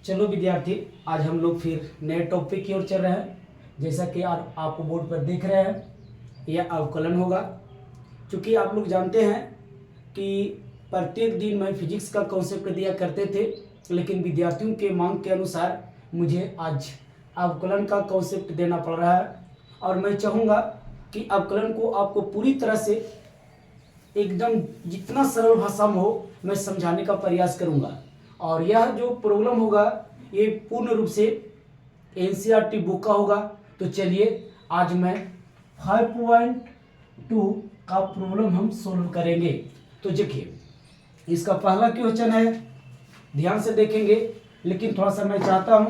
चलो विद्यार्थी, आज हम लोग फिर नए टॉपिक की ओर चल रहे हैं। जैसा कि आपको बोर्ड पर देख रहे हैं, यह अवकलन होगा। क्योंकि आप लोग जानते हैं कि प्रत्येक दिन मैं फिजिक्स का कॉन्सेप्ट दिया करते थे, लेकिन विद्यार्थियों के मांग के अनुसार मुझे आज अवकलन का कॉन्सेप्ट देना पड़ रहा है। और मैं चाहूँगा कि अवकलन को आपको पूरी तरह से एकदम जितना सरल भाषा में हो मैं समझाने का प्रयास करूँगा। और यह जो प्रॉब्लम होगा ये पूर्ण रूप से एनसीईआरटी बुक का होगा। तो चलिए आज मैं 5.2 का प्रॉब्लम हम सोल्व करेंगे। तो देखिए, इसका पहला क्वेश्चन है, ध्यान से देखेंगे। लेकिन थोड़ा सा मैं चाहता हूँ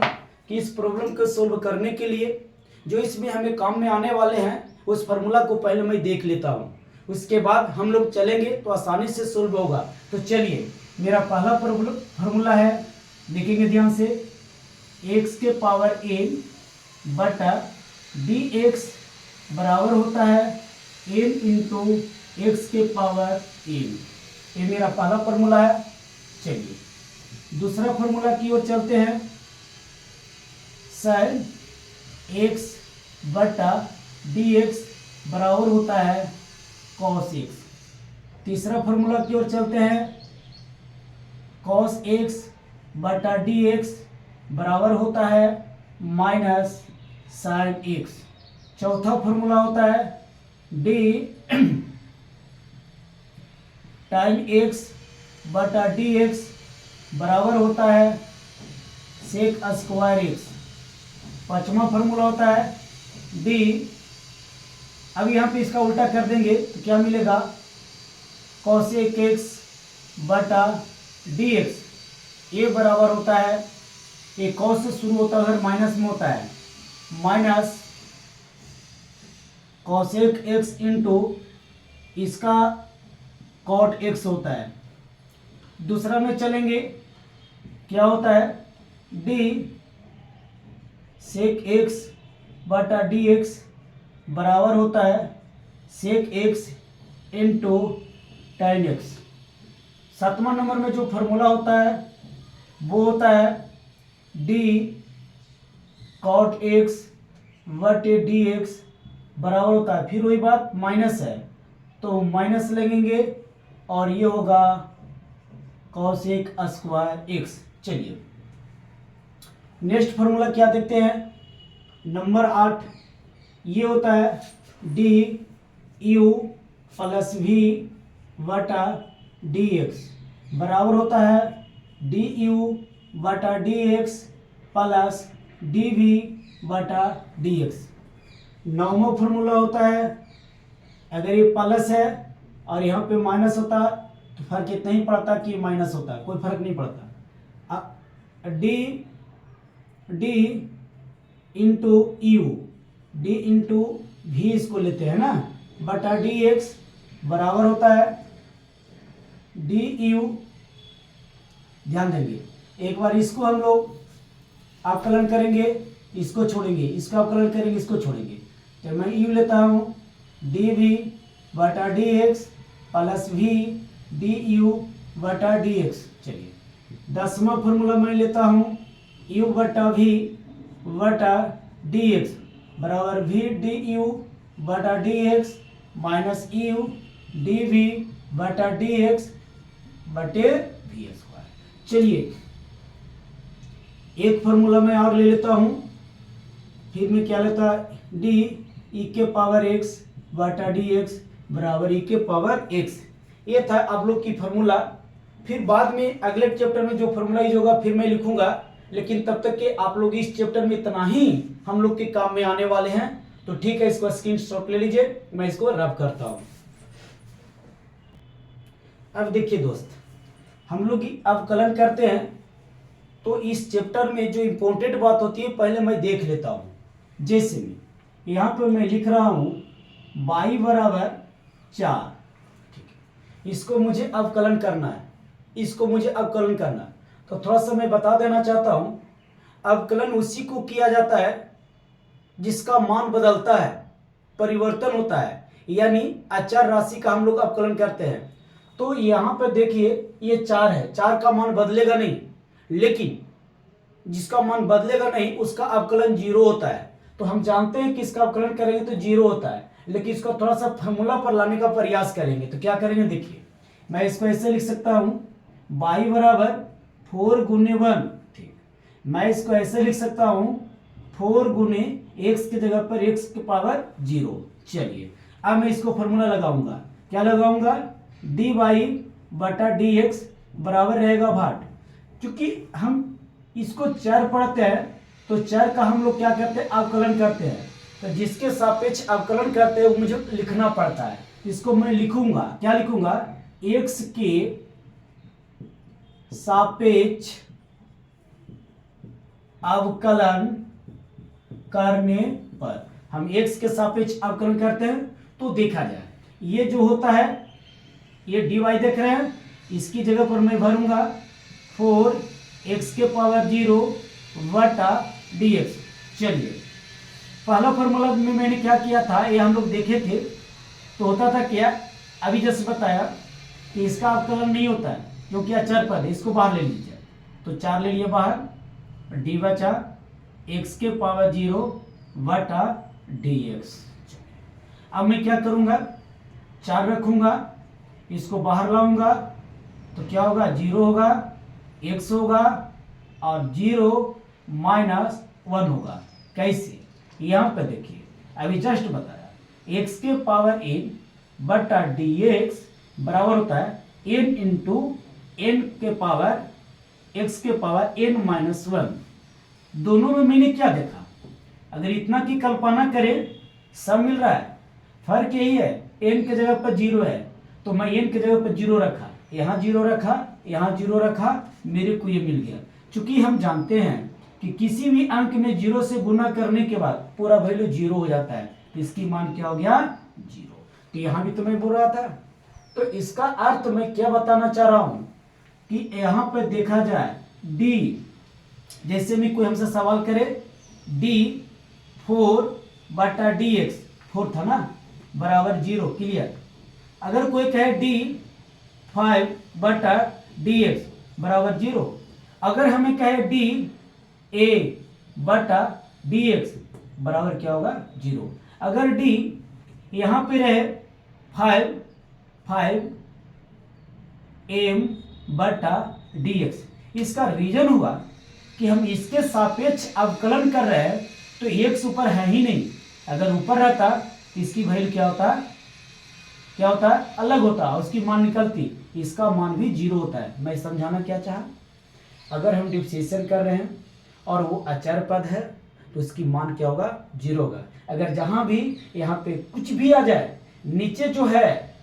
कि इस प्रॉब्लम को सोल्व करने के लिए जो इसमें हमें काम में आने वाले हैं उस फार्मूला को पहले मैं देख लेता हूँ, उसके बाद हम लोग चलेंगे तो आसानी से सोल्व होगा। तो चलिए, मेरा पहला फार्मूला है, देखेंगे ध्यान से, x के पावर n बटा dx बराबर होता है n इंटू एक्स के पावर n। ये मेरा पहला फार्मूला है। चलिए दूसरा फार्मूला की ओर चलते हैं। sin x बटा dx बराबर होता है cos x। तीसरा फार्मूला की ओर चलते हैं। cos x बटा dx बराबर होता है माइनस sin x। चौथा फार्मूला होता है d टाइम x बटा dx बराबर होता है sec स्क्वायर x। पांचवा फार्मूला होता है d, अब यहाँ पे इसका उल्टा कर देंगे तो क्या मिलेगा, cosec x बटा dx, ये बराबर होता है, ये cos से शुरू होता है माइनस में होता है, माइनस cosec x इंटू इसका cot x होता है। दूसरा में चलेंगे, क्या होता है, d sec x बटा dx बराबर होता है sec x into tan x। सातवां नंबर में जो फार्मूला होता है वो होता है d cot x बटे dx बराबर होता है, फिर वही बात माइनस है तो माइनस लगेंगे और ये होगा cosec स्क्वायर x। चलिए नेक्स्ट फार्मूला क्या देखते हैं, नंबर 8, ये होता है d u प्लस v बटा dx बराबर होता है du बटा dx प्लस dv बटा dx। नौवां फार्मूला होता है, अगर ये प्लस है और यहाँ पे माइनस होता तो फर्क इतना ही पड़ता कि माइनस होता, कोई फर्क नहीं पड़ता। d into you, d into भी इसको लेते हैं ना, बटा dx बराबर होता है du, ध्यान देंगे एक बार इसको हम लोग अवकलन करेंगे, इसको छोड़ेंगे, इसका अवकलन करेंगे, इसको छोड़ेंगे, तो मैं u लेता हूँ dv बटा dx प्लस v du बटा dx। चलिए 10वां फार्मूला मैं लेता हूँ u बटा v बटा dx बराबर v du बटा dx माइनस u dv बटा dx बटे v स्क्वायर। चलिए एक फार्मूला मैं और ले लेता हूँ, फिर मैं क्या लेता, d e के पावर x बटा dx बराबर e के पावर x। ये था आप लोग की फार्मूला। फिर बाद में अगले चैप्टर में जो फार्मूला यूज होगा फिर मैं लिखूंगा, लेकिन तब तक के आप लोग इस चैप्टर में इतना ही हम लोग के काम में आने वाले हैं। तो ठीक है, इसको स्क्रीनशॉट ले लीजिए, मैं इसको रब करता हूं। अब देखिए दोस्त, हम लोग अवकलन करते हैं तो इस चैप्टर में जो इम्पोर्टेंट बात होती है पहले मैं देख लेता हूं। जैसे में यहाँ पे मैं लिख रहा हूं y बराबर 4, ठीक है, इसको मुझे अवकलन करना है, इसको मुझे अवकलन करना है। तो थोड़ा सा मैं बता देना चाहता हूं, अवकलन उसी को किया जाता है जिसका मान बदलता है, परिवर्तन होता है, यानी अचर राशि का हम लोग अवकलन करते हैं। तो यहाँ पर देखिए ये 4 है, 4 का मान बदलेगा नहीं, लेकिन जिसका मान बदलेगा नहीं उसका अवकलन 0 होता है। तो हम जानते हैं कि इसका अवकलन करेंगे तो 0 होता है, लेकिन इसको थोड़ा सा फॉर्मूला पर लाने का प्रयास करेंगे। तो क्या करेंगे, देखिए मैं इसको ऐसे लिख सकता हूँ, y बराबर 4 गुने 1। ठीक, मैं इसको ऐसे लिख सकता हूँ 4 गुने x की जगह पर x की पावर 0। चलिए अब मैं इसको फॉर्मूला लगाऊंगा। क्या लगाऊंगा, dy बटा dx बराबर रहेगा भाट। क्योंकि हम इसको चर पढ़ते हैं तो चर का हम लोग क्या करते हैं, अवकलन करते हैं। तो जिसके सापेक्ष अवकलन करते हैं वो मुझे लिखना पड़ता है। इसको मैं लिखूंगा, क्या लिखूंगा, x के सापेक्ष अवकलन करने पर, हम x के सापेक्ष अवकलन करते हैं तो देखा जाए ये जो होता है, ये dy देख रहे हैं, इसकी जगह पर मैं भरूंगा 4x के पावर 0 बटा dx। चलिए पहला फॉर्मूला में मैंने क्या किया था, ये हम लोग देखे थे, तो होता था क्या, अभी जैसे बताया कि इसका अवकलन नहीं होता है क्योंकि अचर पद है, इसको बाहर ले लीजिए। तो 4 ले लिए बाहर, डी बचा x के पावर 0 बटा dx। अब मैं क्या करूंगा, 4 रखूंगा, इसको बाहर लाऊंगा तो क्या होगा, 0 होगा, x होगा और 0 माइनस 1 होगा। कैसे, यहां पे देखिए अभी जस्ट बताया, x के पावर n बटा dx बराबर होता है n इंटू n के पावर x के पावर n माइनस 1। दोनों में मैंने क्या देखा, अगर इतना की कल्पना करें सब मिल रहा है, फर्क यही है n के जगह पर 0 है तो मैं n के जगह पर 0 रखा, यहाँ 0 रखा, यहाँ 0 रखा, मेरे को ये मिल गया। चूंकि हम जानते हैं कि किसी भी अंक में 0 से गुना करने के बाद पूरा वैल्यू 0 हो जाता है, तो इसकी मान क्या हो गया, 0। तो यहाँ भी तो मैं बोल रहा था। तो इसका अर्थ मैं क्या बताना चाह रहा हूं कि यहाँ पे देखा जाए d, जैसे में कोई हमसे सवाल करे d 4 बटा dx, 4 था ना, बराबर 0, क्लियर। अगर कोई कहे d 5 बटा dx बराबर 0, अगर हमें कहे d a बटा dx बराबर क्या होगा, 0। अगर d यहाँ पे रहे 5 m बटा dx, इसका रीजन हुआ कि हम इसके सापेक्ष अवकलन कर रहे हैं तो x ऊपर है ही नहीं। अगर ऊपर रहता इसकी वैल्यू क्या होता है, अलग होता, उसकी मान निकलती, इसका मान भी 0 होता है। मैं समझाना क्या चाहा, अगर हम डिफरेंशिएशन कर रहे हैं और वो अचर पद है तो इसकी मान क्या होगा, 0 होगा। अगर जहां भी यहाँ पे कुछ भी आ जाए, नीचे जो है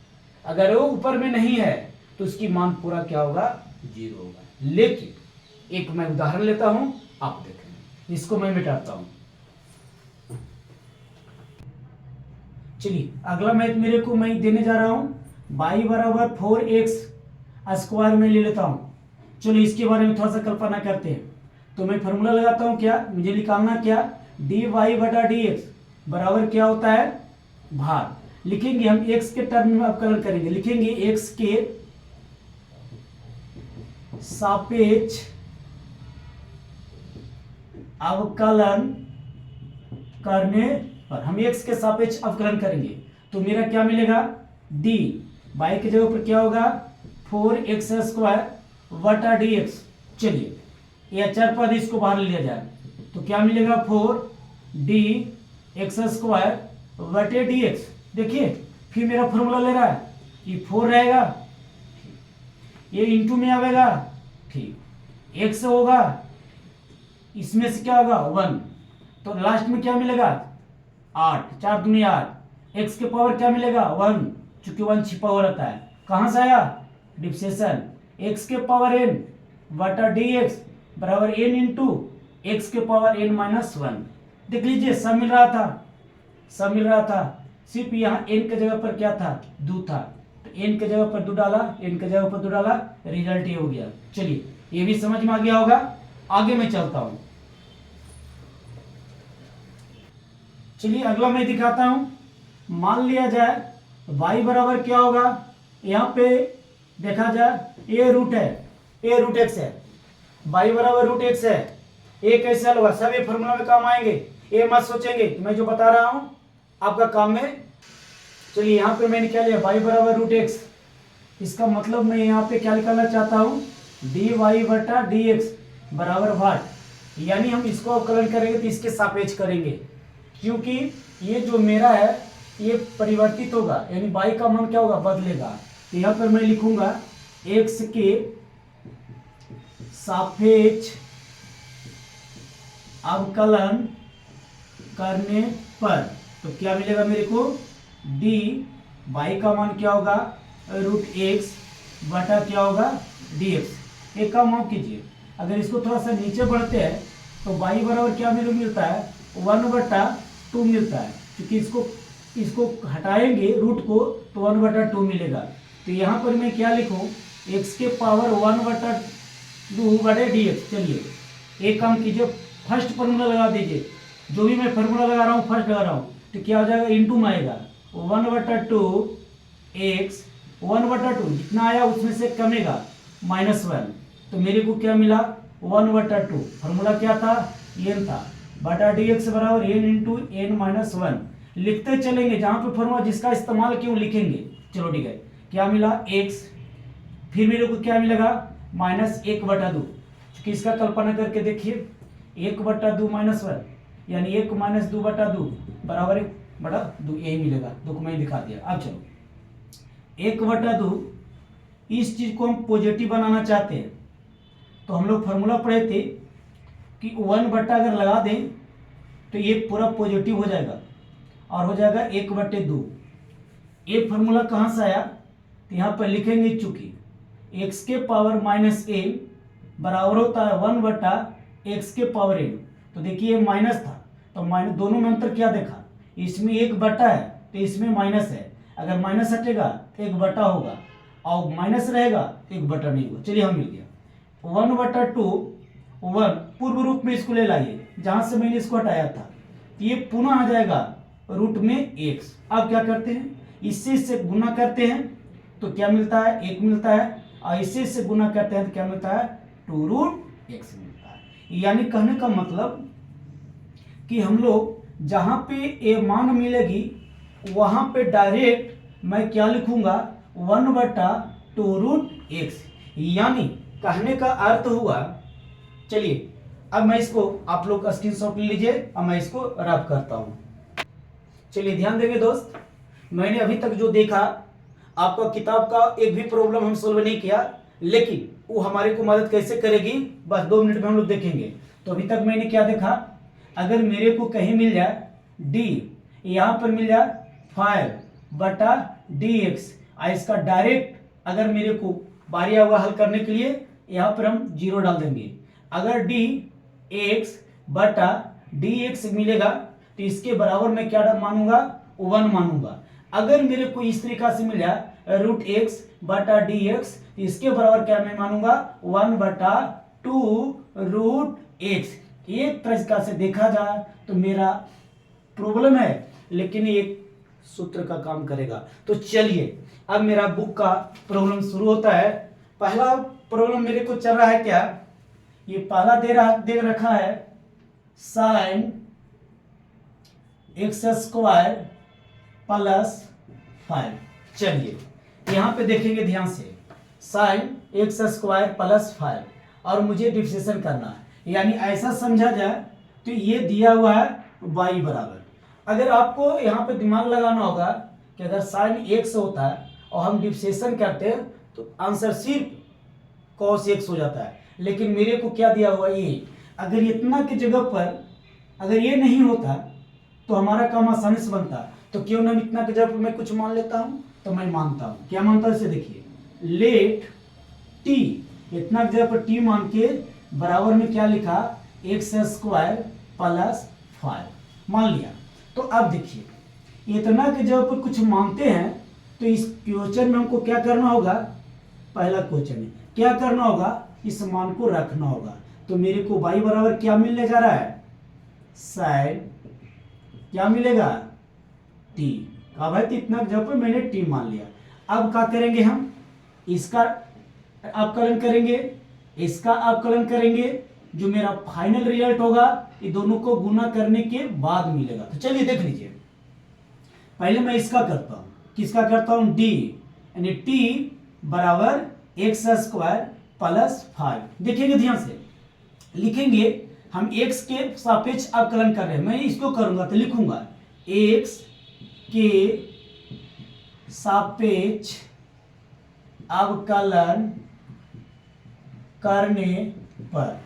अगर वो ऊपर में नहीं है तो उसकी मान पूरा क्या होगा, 0 होगा। लेकिन एक मैं उदाहरण लेता हूं, आप देखें, इसको मैं मिटाता हूं। चलिए अगला मैथ मेरे को मैं देने जा रहा हूं, y बराबर 4x स्क्वायर में ले लेता हूं। चलो इसके बारे में थोड़ा सा कल्पना करते हैं। तो मैं फॉर्मूला लगाता हूं, क्या मुझे निकालना, क्या dy बटा dx बराबर क्या होता है, भार। लिखेंगे हम x के टर्म में अवकलन करेंगे, लिखेंगे x के सापेक्ष अवकलन करने पर, हम x के सापेक्ष अवकलन करेंगे तो मेरा क्या मिलेगा, d y की जगह पर क्या होगा 4x स्क्वायर बटा dx। चलिए ये अचर पद, इसको बाहर लिया जाए तो क्या मिलेगा, 4 x स्क्वायर बटे dx। देखिए फिर मेरा फॉर्मूला ले रहा है, ये 4 रहेगा, ये इंटू में आएगा, ठीक, x होगा, इसमें से क्या होगा 1, तो लास्ट में क्या मिलेगा 8, 4 दूनी 8, x के पावर क्या मिलेगा 1, चूंकि 1 छिपा हुआ रहता है, कहां से आया, डिफरेंशिएशन, x के पावर n बटा dx बराबर n इंटू x के पावर n माइनस 1। देख लीजिए सब मिल रहा था, सिर्फ यहाँ n के जगह पर क्या था, 2 था, तो n के जगह पर 2 डाला, n के जगह पर 2 डाला, रिजल्ट ये हो गया। चलिए ये भी समझ में आ गया होगा, आगे मैं चलता हूं। चलिए अगला मैं दिखाता हूं। मान लिया जाए y बराबर क्या होगा, यहाँ पे देखा जाए a रूट x है, y बराबर रूट x है, ये कैसे हल होगा, सब ये फॉर्मूला में काम आएंगे, ये मत सोचेंगे कि मैं जो बता रहा हूं आपका काम में। चलिए यहाँ पे मैंने क्या लिया, y बराबर रूट एक्स, इसका मतलब मैं यहाँ पे क्या निकालना चाहता हूँ, dy बटा डी एक्स बराबर वाट, यानी हम इसको अवकलन करेंगे तो इसके सापेक्ष करेंगे, क्योंकि ये जो मेरा है ये परिवर्तित होगा, यानी y का मान क्या होगा, बदलेगा। तो यहाँ पर मैं लिखूंगा x के सापेक्ष अवकलन करने पर तो क्या मिलेगा मेरे को, डी y का मान क्या होगा, रूट एक्स बटा क्या होगा, डी एक्स। एक काम आप कीजिए, अगर इसको थोड़ा सा नीचे बढ़ते हैं तो y बराबर क्या मेरे मिलता है, 1/2 मिलता है, क्योंकि इसको हटाएंगे रूट को तो 1/2 मिलेगा। तो यहाँ पर मैं क्या लिखूँ, x के पावर 1/2 बटे डी एक्स। चलिए एक काम कीजिए, फर्स्ट फार्मूला लगा दीजिए, जो भी मैं फार्मूला लगा रहा हूँ फर्स्ट लगा रहा हूँ, तो क्या हो जाएगा, इंटू में आएगा 1/2 एक्स, 1/2 जितना आया उसमें से कमेगा -1, तो मेरे को क्या मिला 1/2। फार्मूला क्या था, एन था, बटा डी एक्स बराबर एन इंटू एन -1। लिखते चलेंगे, जहां पे फार्मूला जिसका इस्तेमाल क्यों लिखेंगे। चलो ठीक है, क्या मिला x, फिर मेरे को क्या मिलेगा -1/2, क्योंकि इसका कल्पना करके देखिए 1/2 -1 यानी 1 - 2/2 बराबर 1/2, यही मिलेगा। दो को मैं दिखा दिया। अब चलो 1/2, इस चीज को हम पॉजिटिव बनाना चाहते हैं तो हम लोग फार्मूला पढ़े थे कि 1/ अगर लगा दें तो ये पूरा पॉजिटिव हो जाएगा और हो जाएगा 1/2। ये फार्मूला कहाँ से आया, तो यहाँ पर लिखेंगे, चूंकि x के पावर -n बराबर होता है 1/x के पावर n। तो देखिए माइनस था तो माइनस, दोनों में अंतर क्या देखा, इसमें 1/, है तो इसमें माइनस है, अगर माइनस हटेगा तो 1/, होगा और माइनस रहेगा तो 1/, नहीं होगा। चलिए हम मिल गया 1/2, 1 पूर्व रूप में इसको ले लाइए, जहां से मैंने इसको हटाया था, तो ये पुनः आ जाएगा रूट में x। अब क्या करते हैं, इससे गुना करते हैं तो क्या मिलता है, 1 मिलता है, और इससे गुना करते हैं तो क्या मिलता है, 2√x मिलता है। यानी कहने का मतलब कि हम लोग जहां पे ए मान मिलेगी वहां पे डायरेक्ट मैं क्या लिखूंगा, 1/2√x, यानी कहने का अर्थ हुआ। चलिए अब मैं इसको, आप लोग स्क्रीनशॉट ले लीजिए, अब मैं इसको रब करता हूं। चलिए ध्यान देंगे दोस्त, मैंने अभी तक जो देखा, आपका किताब का एक भी प्रॉब्लम हम सोल्व नहीं किया, लेकिन वो हमारे को मदद कैसे करेगी बस 2 मिनट में हम लोग देखेंगे। तो अभी तक मैंने क्या देखा, अगर मेरे को कहीं मिल जाए d, यहाँ पर मिल जाए 5/dx, इसका डायरेक्ट अगर मेरे को बारी होगा हल करने के लिए, यहाँ पर हम 0 डाल देंगे। अगर dx/dx मिलेगा तो इसके बराबर मैं क्या मानूंगा, 1 मानूंगा। अगर मेरे को इस तरीका से मिल जाए √x/dx, तो इसके बराबर क्या मैं मानूंगा, 1/2√x। एक तरीका से देखा जाए तो मेरा प्रॉब्लम है, लेकिन एक सूत्र का काम करेगा। तो चलिए अब मेरा बुक का प्रॉब्लम शुरू होता है। पहला प्रॉब्लम मेरे को चल रहा है क्या, ये पहला दे रखा है sin x² + 5। चलिए यहां पे देखेंगे ध्यान से, sin x² + 5, और मुझे डिफरेंशिएशन करना है, यानी ऐसा समझा जाए तो ये दिया हुआ है y बराबर। अगर आपको यहाँ पे दिमाग लगाना होगा कि अगर sin x होता है और हम डिफरेंशिएशन करते हैं तो आंसर सिर्फ cos x हो जाता है, लेकिन मेरे को क्या दिया हुआ ये। अगर इतना की जगह पर अगर ये नहीं होता तो हमारा काम आसानी से बनता, तो क्यों ना इतना की जगह पर मैं कुछ मान लेता हूं। तो मैं मानता हूं, क्या मानता हूं, इसे देखिए, लेट t, इतना की जगह पर t मान के बराबर में क्या लिखा, x² + 5 मान लिया। तो अब देखिए इतना की जगह पर कुछ मानते हैं तो इस क्वेश्चन में हमको क्या करना होगा, पहला क्वेश्चन में क्या करना होगा, इस मान को रखना होगा। तो मेरे को y बराबर क्या मिलने जा रहा है, sin क्या मिलेगा, t। कहा भाई तो इतना जब पर मैंने t मान लिया। अब क्या करेंगे, हम इसका अवकलन करेंगे, इसका अवकलन करेंगे, जो मेरा फाइनल रिजल्ट होगा ये दोनों को गुना करने के बाद मिलेगा। तो चलिए देख लीजिए, पहले मैं इसका करता हूं, किसका करता हूं, डी यानी टी बराबर एक्स स्क्वायर प्लस 5। देखिएगा ध्यान से, लिखेंगे हम x के सापेक्ष अवकलन कर रहे हैं, मैं इसको करूंगा तो लिखूंगा x के सापेक्ष अवकलन करने पर,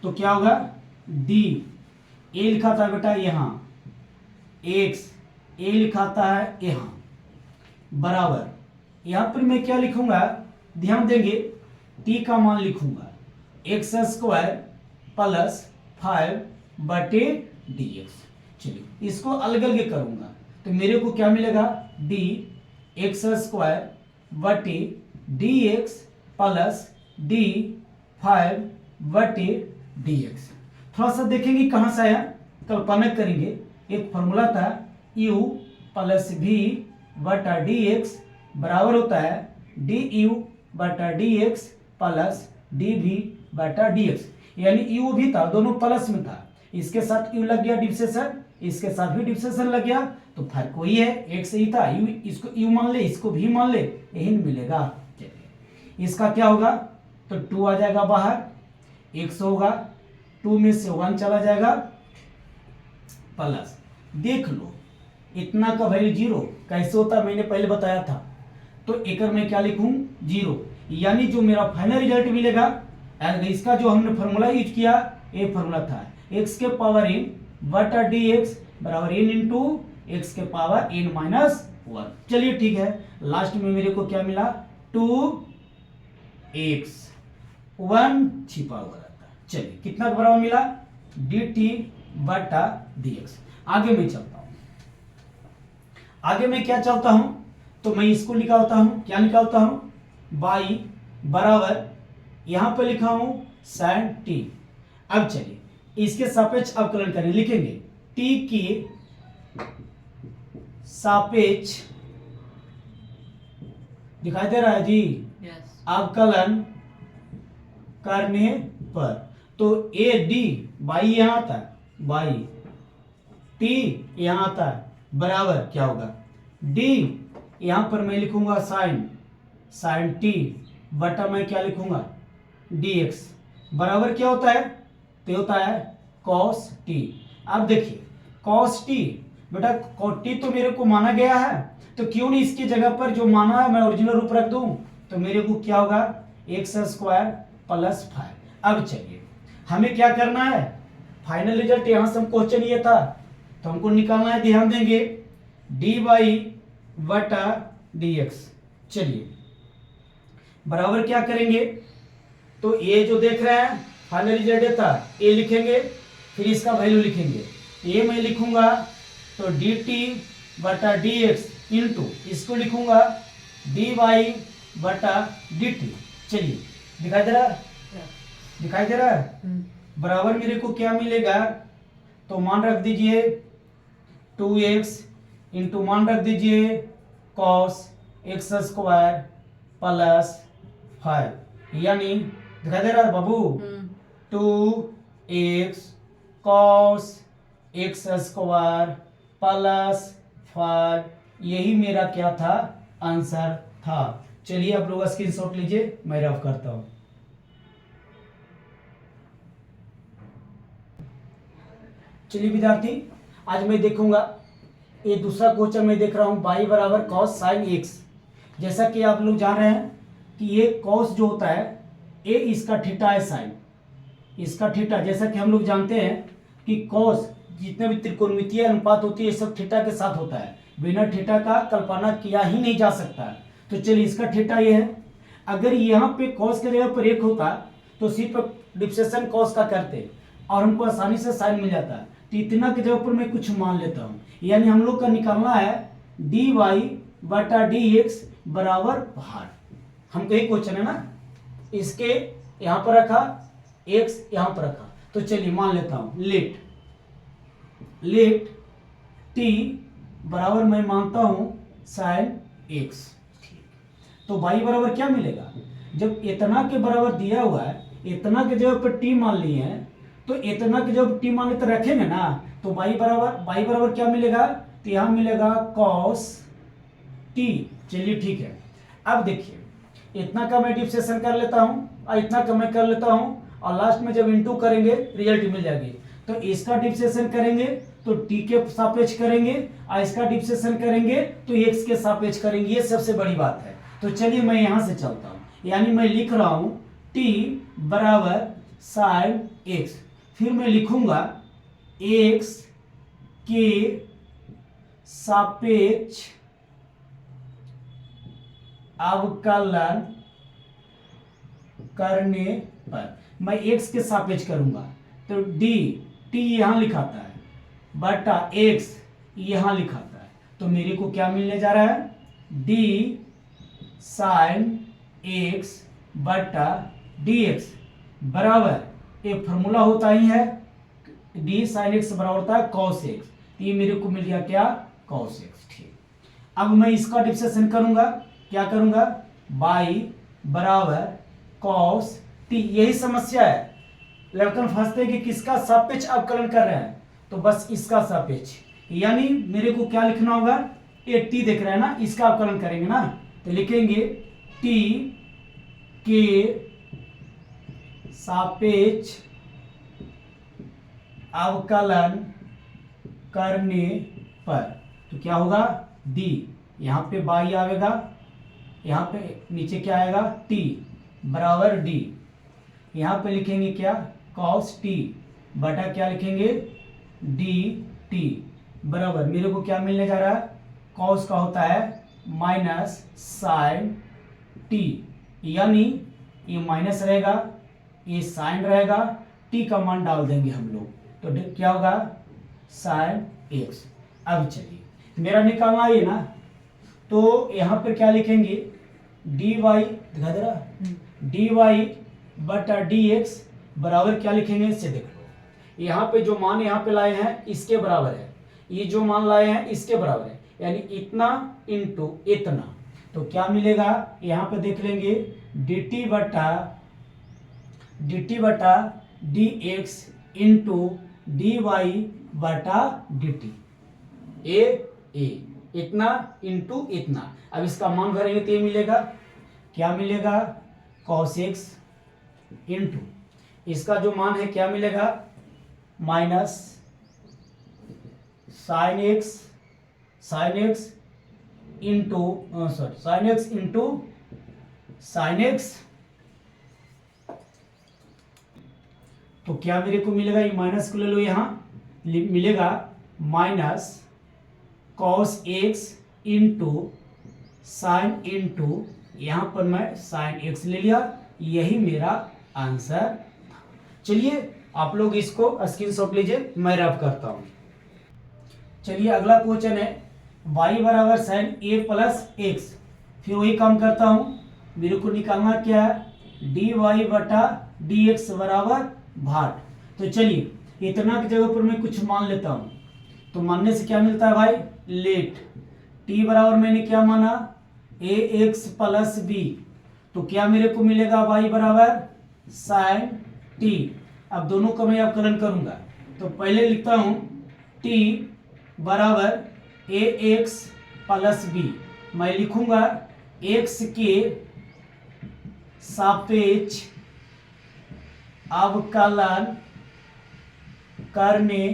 तो क्या होगा, d a लिखा था बेटा यहाँ, x a लिखा था यहाँ, बराबर यहाँ पर मैं क्या लिखूंगा, ध्यान देंगे t का मान लिखूंगा एक्स स्क्वायर प्लस 5 बटे डी एक्स। चलिए इसको अलग अलग करूंगा तो मेरे को क्या मिलेगा, डी एक्स स्क्वायर बटे डी एक्स प्लस डी 5 बटे डी एक्स। थोड़ा सा देखेंगे कहाँ से आया, कल्पना करेंगे, एक फॉर्मूला था u प्लस v बटा डी एक्स बराबर होता है डी यू बटा d x plus d v बटा डी एक्स, यानी यू भी था, दोनों प्लस में था, इसके साथ यू लग गया डिफ्रेंशिएशन, इसके साथ भी डिफ्रेंशिएशन लग गया, तो फर्क वही है, एक से ही था, यू इसको यू मान ले, इसको भी मान ले, यही मिलेगा। चलिए इसका क्या होगा, तो 2 आ जाएगा बाहर, 100 होगा, 2 में से 1 चला जाएगा, प्लस देख लो इतना का वैल्यू 0 कैसे होता है, मैंने पहले बताया था, तो एक में क्या लिखूं, 0, यानी जो मेरा फाइनल रिजल्ट मिलेगा, इसका जो हमने फॉर्मूला यूज किया, ये फॉर्मूला था x के पावर n बटा डी एक्स बराबर n इंटू एक्स के पावर n माइनस 1। चलिए ठीक है, लास्ट में मेरे को क्या मिला, 2x 1 छिपा हुआ रहता है। चलिए कितना बराबर मिला, dt बटा dx। आगे मैं चलता हूं, आगे मैं क्या चलता हूं, तो मैं इसको निकालता हूं, क्या निकालता हूं, y बराबर यहां पे लिखा हूं sin t। अब चलिए इसके सापेक्ष अवकलन करें, लिखेंगे t की सापेक्ष, दिखाई दे रहा है जी, अवकलन करने पर, तो a d y यहां आता है, y t यहां आता है, बराबर क्या होगा, d यहां पर मैं लिखूंगा sin t बटा मैं क्या लिखूंगा, dx बराबर क्या होता है, तो होता है cos t। अब देखिए cos t, बेटा cos t तो मेरे को माना गया है, तो क्यों नहीं इसकी जगह पर जो माना है मैं ओरिजिनल रूप रख दूं, तो मेरे को क्या होगा, एक्स स्क्वायर प्लस 5। अब चलिए हमें क्या करना है, फाइनल रिजल्ट यहां से हमको चाहिए था, तो हमको निकालना है, ध्यान देंगे dy बटा dx। चलिए बराबर क्या करेंगे, तो ये जो देख रहे हैं फाइनल रिजल्ट था, ए लिखेंगे, फिर इसका वैल्यू लिखेंगे, ए मैं लिखूंगा तो dt बटा dx इंटू इसको लिखूंगा dy बटा dt। चलिए दिखाई दे रहा है, दिखाई दे रहा है, बराबर मेरे को क्या मिलेगा, तो मान रख दीजिए 2x इंटू मान रख दीजिए cos एक्स स्क्वायर प्लस 5, यानी दिखाई दे रहा है बाबू, 2x cos x square plus 5, यही मेरा क्या था, आंसर था। चलिए आप लोग स्क्रीनशॉट लीजिए, मैं रफ करता हूं। चलिए विद्यार्थी, आज मैं देखूंगा, ये दूसरा क्वेश्चन मैं देख रहा हूं, y बराबर cos sin x। जैसा कि आप लोग जान रहे हैं कि ये cos जो होता है, ये इसका थीटा है, sin इसका थीटा, जैसा कि हम लोग जानते हैं कि cos जितने भी त्रिकोणमितीय अनुपात होती है सब थीटा के साथ होता है, बिना थीटा का कल्पना किया ही नहीं जा सकता है। तो चलिए इसका थीटा ये है, अगर यहाँ पे cos के जगह पर 1 होता तो सिर्फ डिफ्रेंशिएशन cos का करते और हमको आसानी से साइन मिल जाता है, तो इतना के जगह पर मैं कुछ मान लेता हूँ, यानी हम लोग का निकालना है dy बटा dx बराबर भार, हमको एक क्वेश्चन है ना, इसके यहाँ पर रखा, x यहाँ पर रखा, तो चलिए मान लेता हूँ लेट t बराबर मैं मानता हूँ sin x। तो y बराबर क्या मिलेगा, जब इतना के बराबर दिया हुआ है, इतना के जगह पर t मान लिए हैं, तो इतना कि जब टी मान लेते रखेंगे ना तो y बराबर क्या मिलेगा, तो यहाँ मिलेगा cos t। चलिए ठीक है, अब देखिए इतना का मैं डिफरेंशिएशन कर लेता हूँ और इतना का मैं कर लेता हूँ, और लास्ट में जब इंटू करेंगे रिजल्ट मिल जाएगी। तो इसका डिफरेंशिएशन करेंगे तो t के सापेक्ष करेंगे, और इसका डिफरेंशिएशन करेंगे तो x के सापेक्ष करेंगे, ये सबसे बड़ी बात है। तो चलिए मैं यहाँ से चलता हूँ, यानी मैं लिख रहा हूँ t बराबर साइन x, फिर मैं लिखूंगा x के सापेक्ष अवकलन करने पर, मैं x के सापेक्ष करूंगा तो t यहां लिखाता है बटा x यहां लिखाता है, तो मेरे को क्या मिलने जा रहा है, d साइन x बटा dx बराबर, एक फॉर्मूला होता ही है d साइन x बराबर होता है cos x, तो ये मेरे को मिल गया क्या, cos x। ठीक, अब मैं इसका डिफरेंशिएशन करूंगा, क्या करूंगा, y बराबर cos t। यही समस्या है, लड़कन फंसते कि किसका सापेक्ष अवकलन कर रहे हैं, तो बस इसका सापेक्ष, यानी मेरे को क्या लिखना होगा, ये t देख रहे हैं ना, इसका अवकलन करेंगे ना, तो लिखेंगे t के सापेक्ष अवकलन करने पर, तो क्या होगा, d, यहाँ पे y आएगा, यहाँ पे नीचे क्या आएगा, t बराबर d, यहाँ पे लिखेंगे क्या, cos t बटा क्या लिखेंगे, dt बराबर, मेरे को क्या मिलने जा रहा है, cos का होता है माइनस साइन t, यानी ये माइनस रहेगा, ये साइन रहेगा, t का मान डाल देंगे हम लोग, तो क्या होगा, साइन x। अब चलिए मेरा निकालना है ना, तो यहाँ पर क्या लिखेंगे, dy, दिखा दे रहा, dy बटा dx बराबर क्या लिखेंगे, इससे देख लो, यहाँ पे जो मान यहाँ पे लाए हैं इसके बराबर है, ये जो मान लाए हैं इसके बराबर है, यानी इतना इंटू इतना, तो क्या मिलेगा, यहाँ पे देख लेंगे dt बटा dx इंटू dy बटा dt, ए इतना इंटू इतना। अब इसका मान भरेंगे तो ये मिलेगा, क्या मिलेगा, cos x इंटू इसका जो मान है क्या मिलेगा, minus sine x into sine x into sine x, तो क्या मेरे को मिलेगा, ये माइनस को ले लो, यहाँ मिलेगा minus cos x into sine into, यहाँ पर मैं साइन x ले लिया, यही मेरा आंसर था। चलिए आप लोग इसको स्क्रीनशॉट लीजिए, मैं रफ करता हूँ। चलिए अगला क्वेश्चन है, y बराबर साइन a प्लस एक्स, फिर वही काम करता हूँ, मेरे को निकालना क्या है, dy बटा dx बराबर भाट। तो चलिए इतना की जगह पर मैं कुछ मान लेता हूँ, तो मानने से क्या मिलता है भाई, लेट t बराबर मैंने क्या माना, ax प्लस b, तो क्या मेरे को मिलेगा, y बराबर साइन t। अब दोनों का मैं अवकलन करूंगा, तो पहले लिखता हूं t बराबर ax प्लस b, मैं लिखूंगा x के सापेक्ष अवकलन करने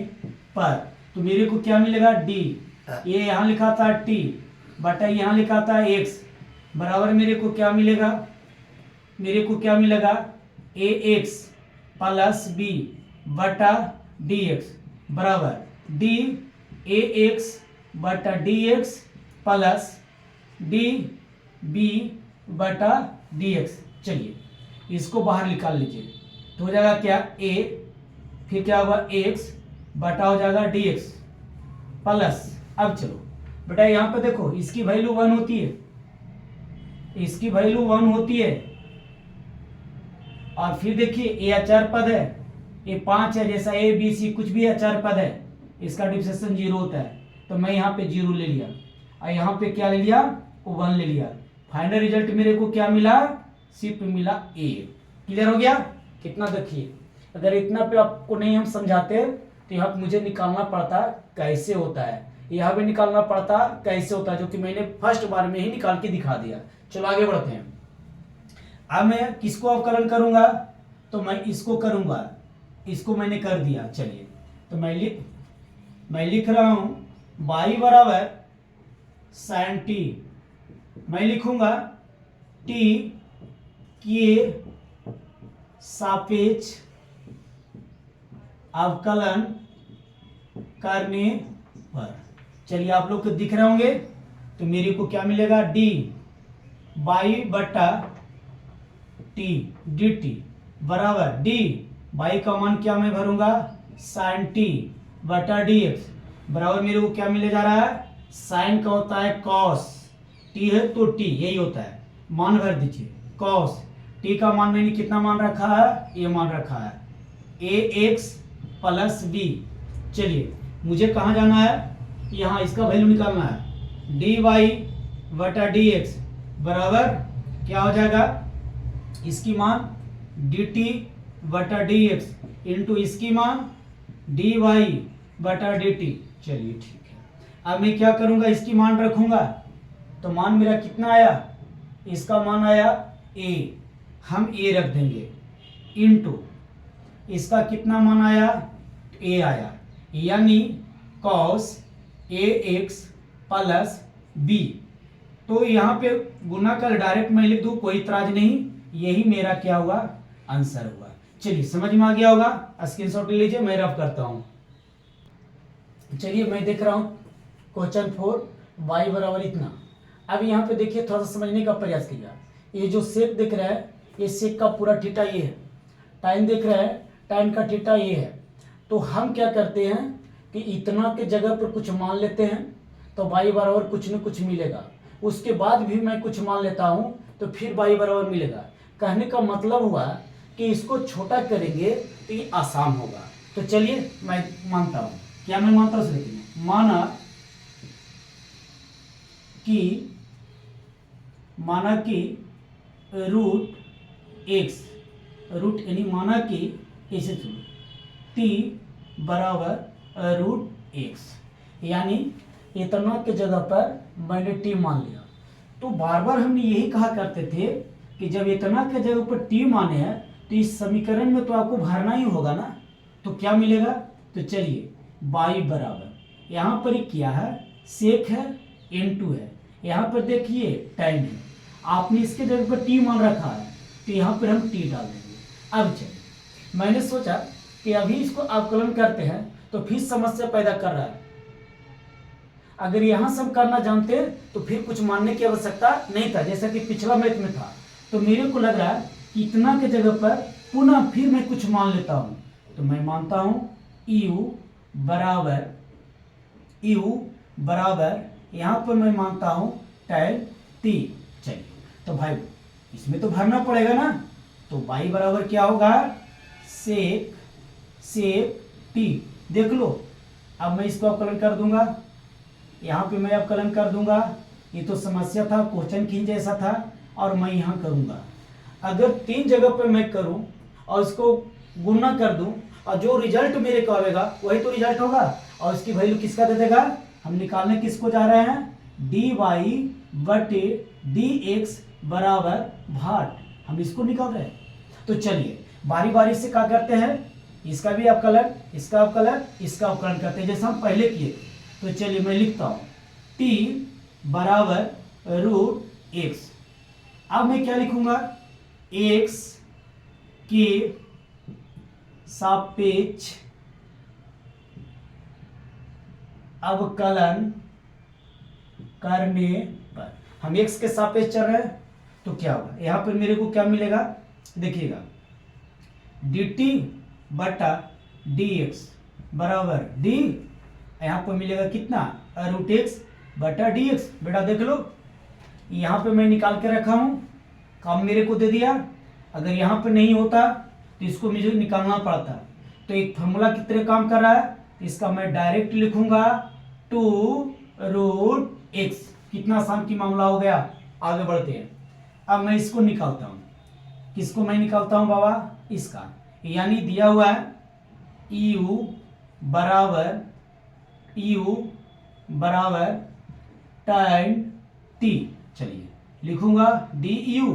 पर, तो मेरे को क्या मिलेगा, d, ये यहाँ लिखा था t बटा यहाँ लिखा था x बराबर, मेरे को क्या मिलेगा, ax प्लस b बटा dx बराबर d ax बटा dx प्लस db बटा dx। चलिए इसको बाहर निकाल लीजिए, तो हो जाएगा क्या, a, फिर क्या होगा x बटा हो जाएगा dx प्लस, अब चलो बेटा यहाँ पे देखो इसकी वैल्यू 1 होती है, इसकी वैल्यू 1 होती है, और फिर देखिए ये अचार पद है, ये 5 है, जैसा a b c कुछ भी अचार पद है, इसका डिफरेंशिएशन 0 होता है, तो मैं यहाँ पे 0 ले लिया, और यहाँ पे क्या ले लिया, 1 ले लिया, फाइनल रिजल्ट मेरे को क्या मिला, सिर्फ मिला a। क्लियर हो गया, कितना देखिए अगर इतना पे आपको नहीं हम समझाते तो यहाँ पे मुझे निकालना पड़ता कैसे होता है, यहाँ पे निकालना पड़ता कैसे होता है, जो कि मैंने फर्स्ट बार में ही निकाल के दिखा दिया। चलो आगे बढ़ते हैं। अब मैं किसको अवकलन करूंगा, तो मैं इसको करूंगा, इसको मैंने कर दिया। चलिए तो मैं लिख रहा हूं y बराबर sin t, मैं लिखूंगा t के सापेक्ष अवकलन करने पर। चलिए आप लोग को दिख रहे होंगे, तो मेरे को क्या मिलेगा, d बाई बटा टी डी टी बराबर d बाई का मान क्या मैं भरूंगा, साइन टी बटा डी एक्स बराबर मेरे को क्या मिले जा रहा है, साइन का होता है कॉस, टी है तो टी यही होता है, मान भर दीजिए कॉस टी का मान मैंने कितना मान रखा है, ये मान रखा है ए एक्स प्लस बी। चलिए मुझे कहाँ जाना है, यहाँ इसका वैल्यू निकालना है, डी वाई बटा डी एक्स बराबर क्या हो जाएगा, इसकी मान डी टी बटा डी एक्स इंटू इसकी मान डी वाई बटा डी टी। चलिए ठीक है, अब मैं क्या करूँगा, इसकी मान रखूँगा, तो मान मेरा कितना आया, इसका मान आया ए, हम ए रख देंगे, इंटू इसका कितना मान आया, ए आया, यानी cos A x plus B. तो यहाँ पे गुना कर डायरेक्ट मैं लिख दूँ, कोई इतराज नहीं, यही मेरा क्या हुआ, आंसर हुआ। चलिए समझ में आ गया होगा, स्क्रीनशॉट ले लीजिए, मैं रफ करता हूँ। चलिए मैं देख रहा हूँ क्वेश्चन 4 y बराबर इतना। अब यहाँ पे देखिए थोड़ा सा समझने का प्रयास कीजिए, ये जो सेक दिख रहा है, ये सेक का पूरा थीटा ये है, टाइम दिख रहा है, टाइम का थीटा ये है। तो हम क्या करते हैं कि इतना के जगह पर कुछ मान लेते हैं, तो y बराबर कुछ न कुछ मिलेगा, उसके बाद भी मैं कुछ मान लेता हूँ तो फिर y बराबर मिलेगा। कहने का मतलब हुआ कि इसको छोटा करेंगे तो ये आसान होगा। तो चलिए मैं मानता हूँ, क्या मैं मानता हूँ, लेकिन माना कि रूट एक्स, रूट यानी माना कि ऐसे टी बराबर रूट एक्स, यानी इतना के जगह पर मैंने टी मान लिया। तो बार बार हमने यही कहा करते थे कि जब इतना के जगह पर टी माने हैं तो इस समीकरण में तो आपको भरना ही होगा ना, तो क्या मिलेगा, तो चलिए y बराबर यहाँ पर ही क्या है, सेक है इनटू है, यहाँ पर देखिए टाइम है, आपने इसके जगह पर टी मान रखा है तो यहाँ पर हम टी डाल देंगे। अब चलिए मैंने सोचा कि अभी इसको अवकलन करते हैं तो फिर समस्या पैदा कर रहा है, अगर यहाँ सब करना जानते तो फिर कुछ मानने की आवश्यकता नहीं था, जैसा कि पिछला मैथ में था। तो मेरे को लग रहा है कि इतना के जगह पर पुनः फिर मैं कुछ मान लेता हूँ, तो मैं मानता हूँ u बराबर यहाँ पर मैं मानता हूँ tan t। चलिए तो भाई इसमें तो भरना पड़ेगा ना, तो y बराबर क्या होगा, सेक टी। देख लो अब मैं इसको अवकलन कर दूंगा, यहाँ पे मैं अवकलन कर दूंगा, ये तो समस्या था, क्वेश्चन की जैसा था, और मैं यहाँ करूंगा। अगर 3 जगह पे मैं करूं और इसको गुना कर दूं और जो रिजल्ट मेरे को आएगा वही तो रिजल्ट होगा, और इसकी वैल्यू किसका दे देगा, हम निकालने किसको जा रहे हैं, डी वाई बटे डी एक्स बराबर भाट, हम इसको निकाल रहे हैं। तो चलिए बारी बारी से क्या करते हैं, इसका भी अवकलन, इसका अवकलन, इसका अवकलन करते हैं जैसे हम पहले किए। तो चलिए मैं लिखता हूँ t बराबर रूट एक्स। अब मैं क्या लिखूंगा, x के सापेक्ष अवकलन करने पर, हम x के सापेक्ष चल रहे हैं तो क्या होगा, यहां पर मेरे को क्या मिलेगा, देखिएगा dt बटा dx बराबर d, यहाँ पर मिलेगा कितना, रूट एक्स बटा डी एक्स। बेटा देख लो यहाँ पे मैं निकाल के रखा हूँ, काम मेरे को दे दिया, अगर यहाँ पे नहीं होता तो इसको मुझे निकालना पड़ता। तो एक फॉर्मूला कितने काम कर रहा है, इसका मैं डायरेक्ट लिखूंगा 2 रूट एक्स। कितना आसान की मामला हो गया, आगे बढ़ते हैं। अब मैं इसको निकालता हूँ, किसको मैं निकालता हूँ बाबा, इसका, यानी दिया हुआ है यू बराबर tan t। चलिए लिखूंगा डी यू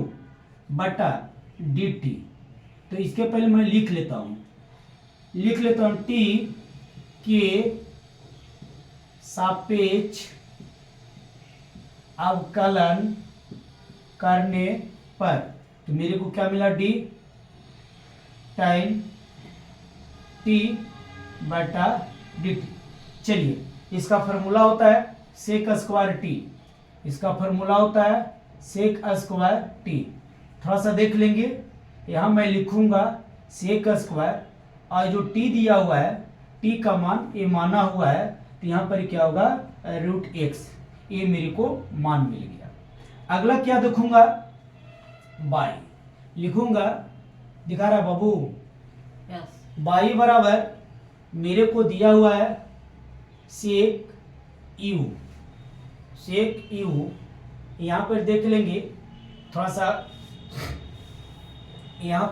बटा डी टी। तो इसके पहले मैं लिख लेता हूँ टी के सापेक्ष अवकलन करने पर तो मेरे को क्या मिला डी tan टी बटा डी टी। चलिए इसका फॉर्मूला होता है सेक स्क्वायर टी, इसका फॉर्मूला होता है सेक स्क्वायर टी। थोड़ा सा देख लेंगे, यहाँ मैं लिखूंगा सेक स्क्वायर और जो टी दिया हुआ है टी का मान ये माना हुआ है तो यहाँ पर क्या होगा √x, ये मेरे को मान मिल गया। अगला क्या देखूंगा बाई, लिखूंगा दिखा रहा है बाबू बाई बराबर मेरे को दिया हुआ है सेक यू। यहाँ पर देख लेंगे थोड़ा सा, यहाँ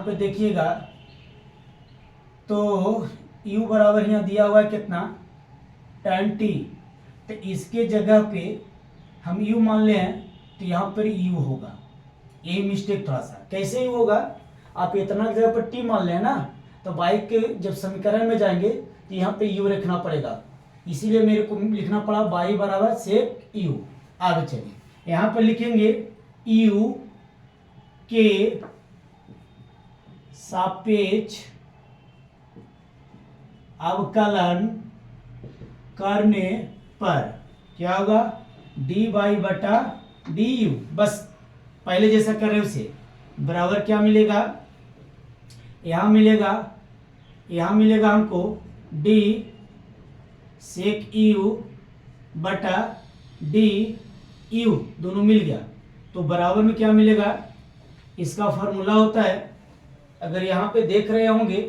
पे देखिएगा तो u बराबर यहाँ दिया हुआ है कितना tan t, तो इसके जगह पे हम u मान ले हैं तो यहाँ पर u होगा। यही मिस्टेक थोड़ा सा, कैसे u होगा, आप इतना जगह पर t मान लें ना तो बाइक के जब समीकरण में जाएंगे तो यहाँ पे u रखना पड़ेगा, इसीलिए मेरे को लिखना पड़ा बाई बराबर सेक यू। आगे चलिए यहाँ पर लिखेंगे यू के सापेक्ष अवकलन करने पर क्या होगा डी बाई बटा डी यू, बस पहले जैसा कर रहे उसे बराबर क्या मिलेगा, यहाँ मिलेगा हमको डी सेक यू बटा डी यू, दोनों मिल गया तो बराबर में क्या मिलेगा, इसका फॉर्मूला होता है, अगर यहाँ पे देख रहे होंगे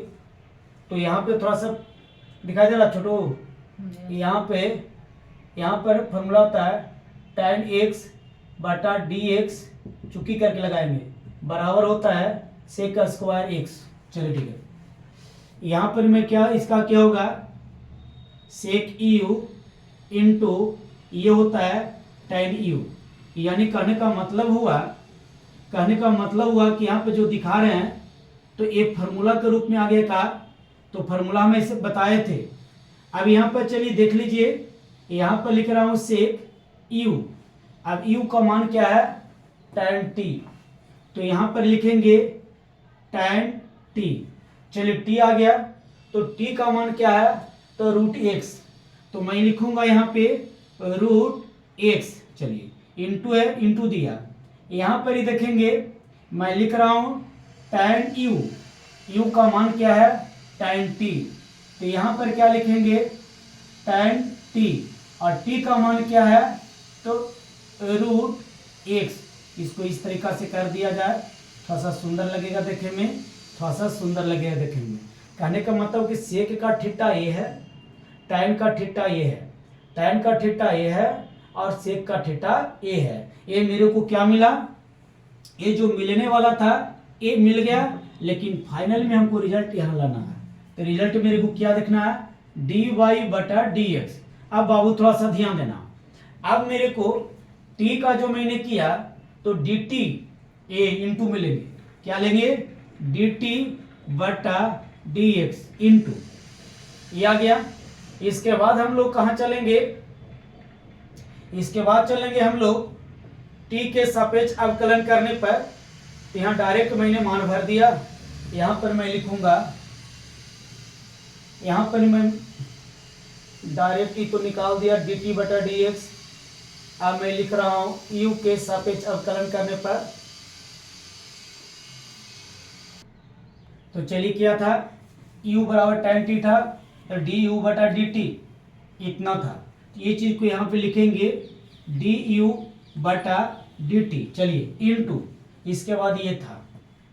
तो यहाँ पे थोड़ा सा दिखाई दे रहा छोटो, यहाँ पर फॉर्मूला होता है tan x बटा dx, चुकी करके लगाएंगे, बराबर होता है सेक स्क्वायर x। चलिए ठीक है, यहाँ पर मैं क्या इसका क्या होगा सेक यू इंटू ये होता है tan यू, यानी कहने का मतलब हुआ कि यहाँ पे जो दिखा रहे हैं तो ये फार्मूला के रूप में आ गया का, तो फार्मूला हमें इसे बताए थे। अब यहाँ पर चलिए देख लीजिए, यहाँ पर लिख रहा हूँ सेक यू, अब यू का मान क्या है tan t, तो यहाँ पर लिखेंगे tan t। चलिए t आ गया तो t का मान क्या है तो √x, तो मैं लिखूंगा यहाँ पे √x। चलिए इंटू है, इंटू दिया, यहाँ पर ही देखेंगे मैं लिख रहा हूँ tan u का मान क्या है tan t, तो यहाँ पर क्या लिखेंगे tan t और t का मान क्या है तो √x। इसको इस तरीका से कर दिया जाए, थोड़ा सा सुंदर लगेगा देखने में, कहने का मतलब कि सेक का थीटा ये है, tan का थीटा ये है और सेक का थीटा ये है। ये मेरे को क्या मिला, ये जो मिलने वाला था ये मिल गया, लेकिन फाइनल में हमको रिजल्ट यहाँ लाना है, तो रिजल्ट मेरे को क्या देखना है डी वाई बटा डी एक्स। अब बाबू थोड़ा सा ध्यान देना, अब मेरे को t का जो मैंने किया तो डी टी ए इंटू में लेंगे, क्या लेंगे डी टी बटा डी एक्स इंटू, ये आ गया। इसके बाद हम लोग कहाँ चलेंगे, इसके बाद चलेंगे हम लोग t के सापेक्ष अवकलन करने पर, यहाँ डायरेक्ट मैंने मान भर दिया, यहाँ पर मैं लिखूंगा, यहाँ पर मैं डायरेक्ट t को निकाल दिया डी टी बटा डी एक्स। अब मैं लिख रहा हूं u के सापेक्ष अवकलन करने पर, तो चलिए क्या था u बराबर tan t था तो डी यू बटा डी टी इतना था, ये चीज को यहाँ पे लिखेंगे डी यू बटा डी टी। चलिए इंटू, इसके बाद ये था,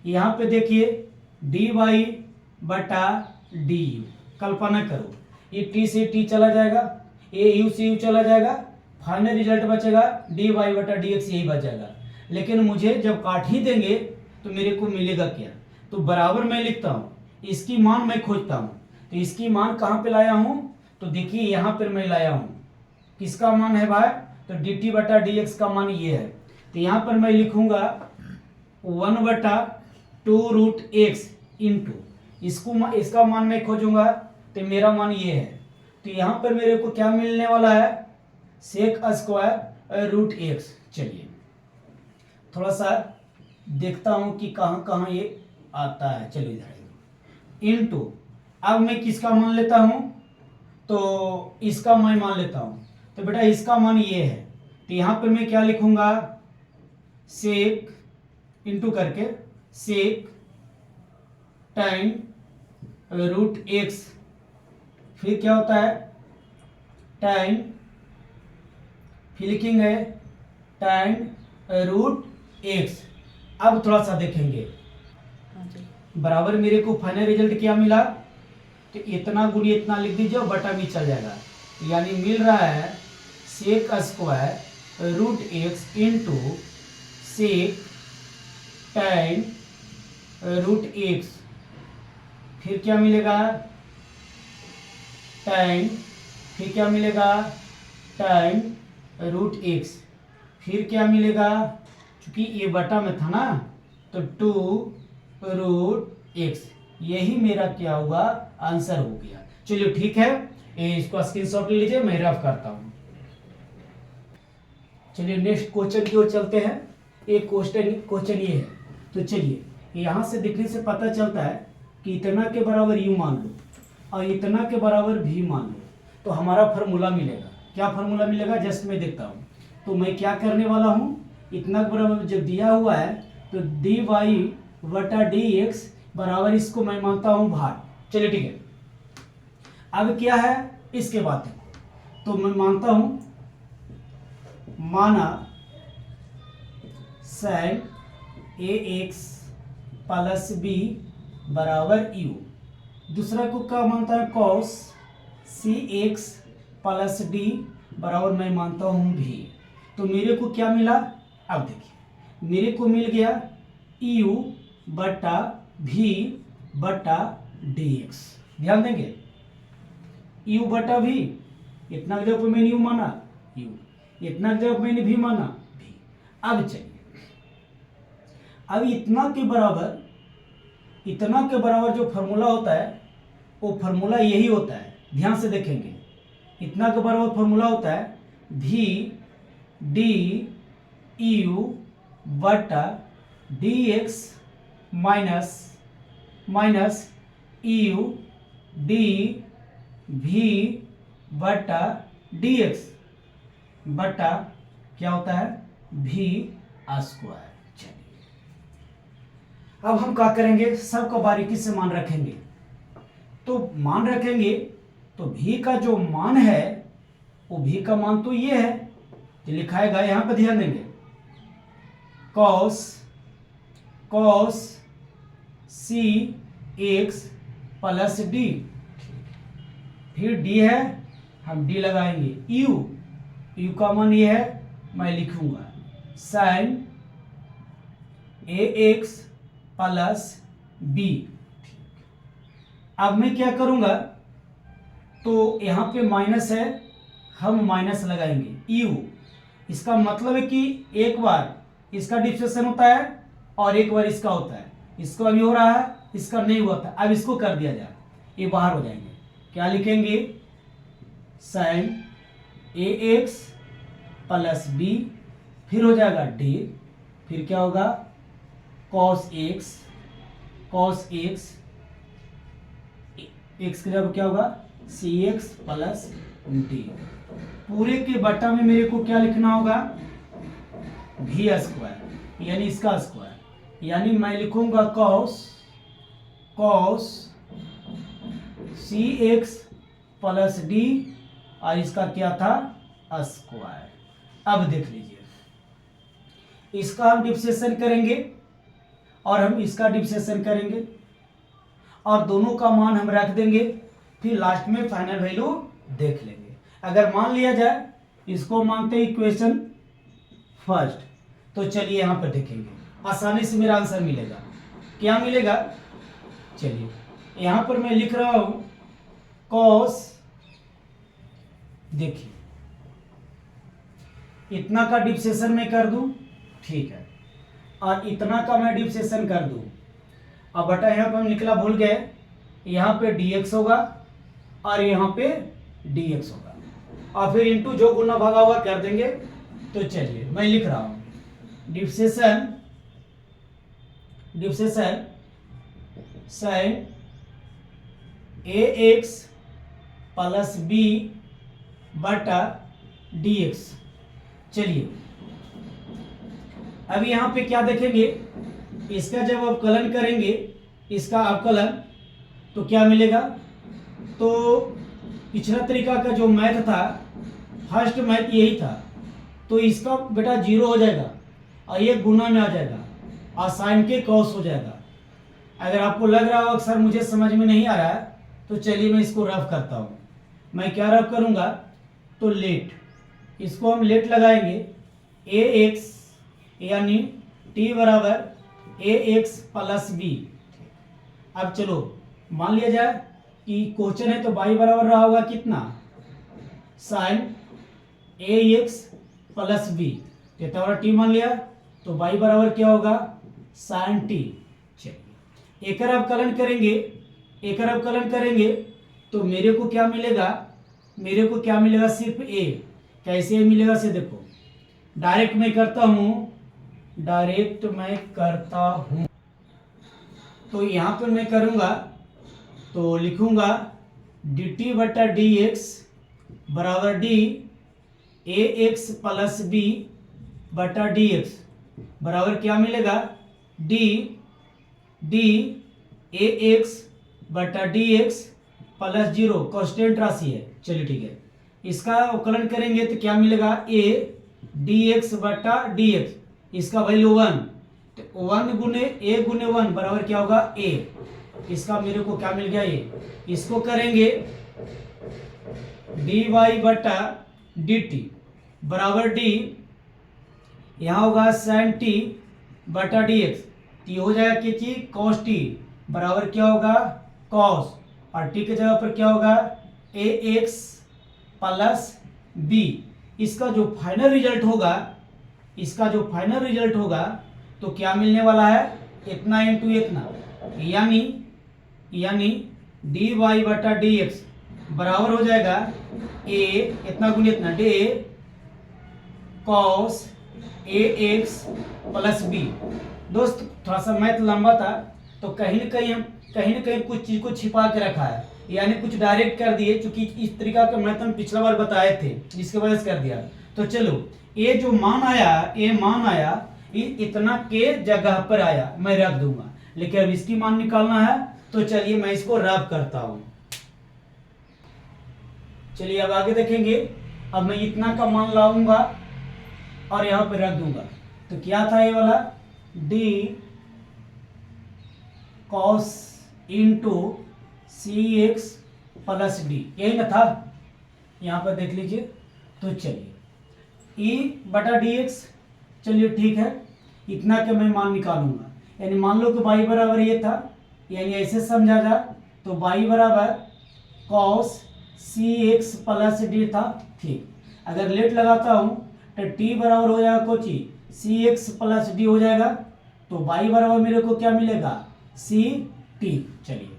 यहाँ पे देखिए डी वाई बटा डी यू, कल्पना करो ये t से t चला जाएगा, ये u से u चला जाएगा, फाइनल रिजल्ट बचेगा डी वाई बटा डी एक्स, यही बच जाएगा। लेकिन मुझे जब काट ही देंगे तो मेरे को मिलेगा क्या, तो बराबर मैं लिखता हूँ, इसकी मान मैं खोजता हूँ। तो इसकी मान कहाँ पे लाया हूँ, तो देखिए यहाँ पर मैं लाया हूँ। किसका मान है भाई, तो dt बटा dx का मान ये है। तो यहाँ पर मैं लिखूंगा 1/2√x इंटू इसका मान मैं खोजूंगा, तो मेरा मान ये है। तो यहाँ पर मेरे को क्या मिलने वाला है, sec²√x। चलिए थोड़ा सा देखता हूँ कि कहाँ कहाँ ये आता है। चलिए इधर इंटू, अब मैं किसका मान लेता हूँ, तो इसका मैं मान लेता हूँ। तो बेटा इसका मान ये है, तो यहाँ पर मैं क्या लिखूंगा, सेक इंटू करके सेक tan√x, फिर क्या होता है tan, फिर लिखेंगे tan√x। अब थोड़ा सा देखेंगे बराबर मेरे को फाइनल रिजल्ट क्या मिला, तो इतना गुणी इतना लिख दीजिए और बटा भी चल जाएगा। यानी मिल रहा है sec²√x इंटू सेक tan√x, फिर क्या मिलेगा tan, फिर क्या मिलेगा tan√x, फिर क्या मिलेगा, क्योंकि ये बटा में था ना, तो 2√x। यही मेरा क्या हुआ, आंसर हो गया। चलिए ठीक है, इसको स्क्रीनशॉट ले लीजिए, मैं रफ करता हूँ। चलिए नेक्स्ट क्वेश्चन की ओर चलते हैं। एक क्वेश्चन ये है, तो चलिए यहाँ से देखने से पता चलता है कि इतना के बराबर यू मान लो और इतना के बराबर भी मान लो, तो हमारा फार्मूला मिलेगा। क्या फार्मूला मिलेगा, जस्ट मैं देखता हूँ। तो मैं क्या करने वाला हूँ, इतना के बराबर जब दिया हुआ है तो dy/dx बराबर, इसको मैं मानता हूँ भार। चलिए ठीक है, अब क्या है इसके बाद तो मैं मानता हूँ, माना sin ax प्लस b बराबर u। दूसरा को क्या मानता है, cos cx प्लस d बराबर मैं मानता हूँ v। तो मेरे को क्या मिला, अब देखिए मेरे को मिल गया u बटा v बटा dx। ध्यान देंगे, u बटा v, इतना जब मैंने u माना u, इतना जब मैंने v माना v। अब चलिए, अब इतना के बराबर जो फार्मूला होता है वो फार्मूला यही होता है। ध्यान से देखेंगे, इतना के बराबर फार्मूला होता है v d u बटा dx minus u d v बटा dx बटा क्या होता है v²। चलिए अब हम क्या करेंगे, सबका बारीकी से मान रखेंगे। तो मान रखेंगे तो v का जो मान है वो v का मान तो ये है, तो लिखाएगा यहां पर, ध्यान देंगे cos cx प्लस d, फिर d है हम d लगाएंगे, u का मान ये है, मैं लिखूंगा sin ax प्लस b। अब मैं क्या करूंगा, तो यहां पे माइनस है, हम माइनस लगाएंगे u। इसका मतलब है कि एक बार इसका डिफ्रेंशिएशन होता है और एक बार इसका होता है। इसको अभी हो रहा है, इसका नहीं हुआ था, अब इसको कर दिया जाए, ये बाहर हो जाएंगे। क्या लिखेंगे, sin ax प्लस b, फिर हो जाएगा d, फिर क्या होगा cos x x की जगह क्या होगा cx प्लस d। पूरे के बटा में मेरे को क्या लिखना होगा, v², यानी इसका स्क्वायर, यानी मैं लिखूंगा cos cx प्लस d और इसका क्या था स्क्वायर। अब देख लीजिए, इसका हम डिफरेंशिएशन करेंगे और हम इसका डिफरेंशिएशन करेंगे और दोनों का मान हम रख देंगे, फिर लास्ट में फाइनल वैल्यू देख लेंगे। अगर मान लिया जाए, इसको मानते हैं इक्वेशन फर्स्ट, तो चलिए यहां पर देखेंगे, आसानी से मेरा आंसर मिलेगा। क्या मिलेगा, चलिए यहाँ पर मैं लिख रहा हूँ कॉस, देखिए इतना का डिप्रेशन में कर दूं, ठीक है, और इतना का मैं डिप्रेशन कर दूं। अब बटा यहाँ पे हम निकला भूल गए, यहाँ पे dx होगा और यहाँ पे dx होगा, और फिर इंटू जो गुना भागा हुआ कर देंगे। तो चलिए मैं लिख रहा हूँ depression sin ax plus b बटा dx। चलिए अब यहाँ पे क्या देखेंगे, इसका जब अवकलन करेंगे, इसका अवकलन तो क्या मिलेगा, तो पिछला तरीका का जो मैथ था, फर्स्ट मैथ यही था, तो इसका बेटा 0 हो जाएगा और ये गुना में आ जाएगा और साइन के कॉस हो जाएगा। अगर आपको लग रहा हो सर मुझे समझ में नहीं आ रहा है, तो चलिए मैं इसको रफ करता हूँ। मैं क्या रफ करूँगा, तो लेट, इसको हम लेट लगाएंगे, ए एक्स यानी टी बराबर ए एक्स प्लस बी। अब चलो मान लिया जाए कि क्वेश्चन है तो y बराबर रहा होगा कितना, साइन ए एक्स प्लस बी, तो टी मान लिया, तो y बराबर क्या होगा, साइन टी। चलिए एक अवकलन करेंगे, तो मेरे को क्या मिलेगा, सिर्फ a। कैसे मिलेगा से देखो, डायरेक्ट मैं करता हूँ, तो यहाँ पर मैं करूँगा तो लिखूँगा dt बटा dx बराबर d ax प्लस बी बटा dx बराबर क्या मिलेगा, d ax बटा dx प्लस 0, कांस्टेंट राशि है। चलिए ठीक है, इसका अवकलन करेंगे तो क्या मिलेगा, a dx बटा dx, इसका वैल्यू 1, तो 1 गुने a गुने 1 बराबर क्या होगा a, इसका मेरे को क्या मिल गया a। इसको करेंगे dy बटा dt बराबर d, यहाँ होगा sin t बटा dx, तो ये हो जाएगा कि चीज cos t बराबर क्या होगा cos, और t के जगह पर क्या होगा ax प्लस b। इसका जो फाइनल रिजल्ट होगा, तो क्या मिलने वाला है, इतना इंटू इतना, यानी dy बटा dx बराबर हो जाएगा a इतना गुने इतना d cos ax plus b। दोस्त थोड़ा सा मैथ लंबा था, तो कहीं न कहीं कुछ चीज को छिपा के रखा है, यानी कुछ डायरेक्ट कर दिए, क्योंकि इस तरीका का मैथ हम पिछला बार बताए थे, जिसके वजह से कर दिया। तो चलो ये जो मान आया ये इतना के जगह पर आया, मैं रख दूंगा, लेकिन अब इसकी मान निकालना है, तो चलिए मैं इसको रफ करता हूं। चलिए अब आगे देखेंगे, अब मैं इतना का मान लाऊंगा और यहां पे रख दूंगा, तो क्या था ये वाला d cos इंटू सी एक्स प्लस डी, यही ना था, यहां पर देख लीजिए। तो चलिए e बटा डी एक्स, चलिए ठीक है, इतना के मैं मान निकालूंगा, यानी मान लो कि y बराबर ये था, यानी ऐसे समझा जा, तो y बराबर cos सी एक्स प्लस डी था, ठीक। अगर लेट लगाता हूं तो t बराबर हो जाएगा कोची सी एक्स प्लस डी हो जाएगा, तो y बराबर मेरे को क्या मिलेगा, सी टी। चलिए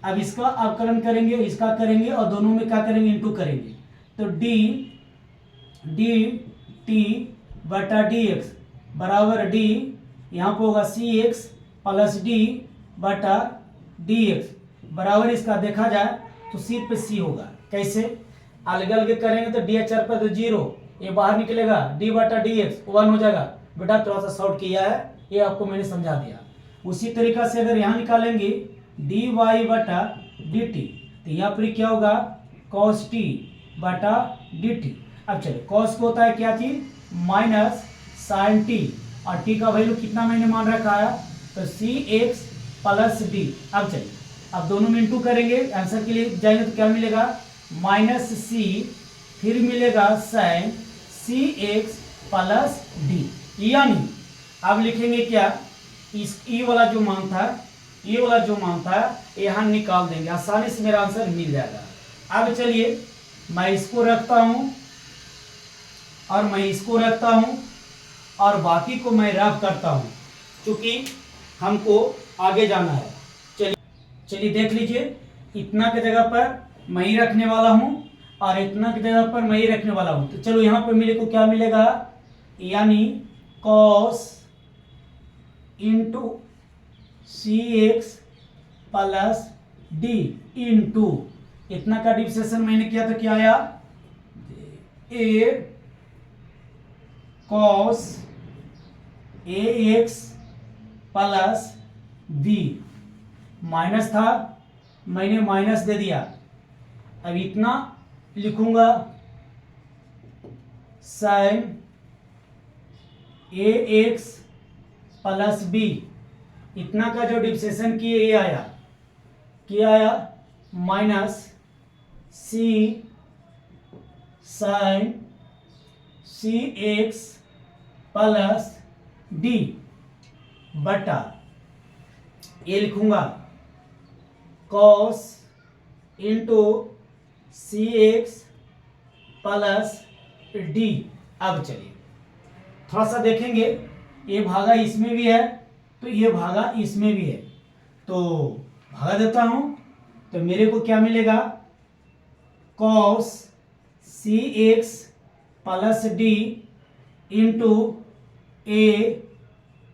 अब इसका अवकलन करेंगे, इसका करेंगे और दोनों में क्या करेंगे, इंटू करेंगे, तो डी टी बटा डी एक्स बराबर डी, यहाँ पे होगा सी एक्स प्लस डी बटा डी एक्स बराबर, इसका देखा जाए तो सिर्फ सी होगा। कैसे, अलग अलग करेंगे तो डी एच आर पर तो 0, ये बाहर निकलेगा, डी बटा डी एक्स 1 हो जाएगा। बेटा थोड़ा सा शॉर्ट किया है, ये आपको मैंने समझा दिया। उसी तरीका से अगर यहाँ निकालेंगे डी वाई बटा डी टी, तो यहाँ पर क्या होगा कॉस टी बटा डी टी। अब चलिए कॉस को होता है क्या चीज, माइनस साइन टी, और टी का वैल्यू कितना मैंने मान रखा है, तो सी एक्स प्लस डी। अब चलिए अब दोनों में इंटू करेंगे, आंसर के लिए जाएंगे तो क्या मिलेगा, माइनस सी, फिर मिलेगा साइन सी एक्स प्लस डी, यानी अब लिखेंगे क्या, इस ई वाला जो मान था, ये वाला जो मान था यहाँ निकाल देंगे, आसानी से मेरा आंसर मिल जाएगा। अब चलिए मैं इसको रखता हूं और मैं इसको रखता हूं और बाकी को मैं रफ करता हूं, क्योंकि हमको आगे जाना है। चलिए देख लीजिए, इतना की जगह पर मैं ही रखने वाला हूं और इतना की जगह पर मैं ही रखने वाला हूं। तो चलो यहाँ पे मेरे को क्या मिलेगा, यानी cos इंटू सी एक्स प्लस डी इंटू इतना का डिफ्रेंशिएशन मैंने किया तो क्या आया, ए cos ए एक्स प्लस बी, माइनस था मैंने माइनस दे दिया। अब इतना लिखूंगा साइन ए एक्स प्लस बी, इतना का जो डिफ्रेंशिएशन किए ये आया, क्या आया, माइनस सी साइन सी एक्स प्लस डी बटा ये लिखूंगा कॉस इंटू सी एक्स प्लस डी। अब चलिए थोड़ा सा देखेंगे, ये भागा इसमें भी है तो ये भागा इसमें भी है, तो भागा देता हूं तो मेरे को क्या मिलेगा, cos C x plus D into A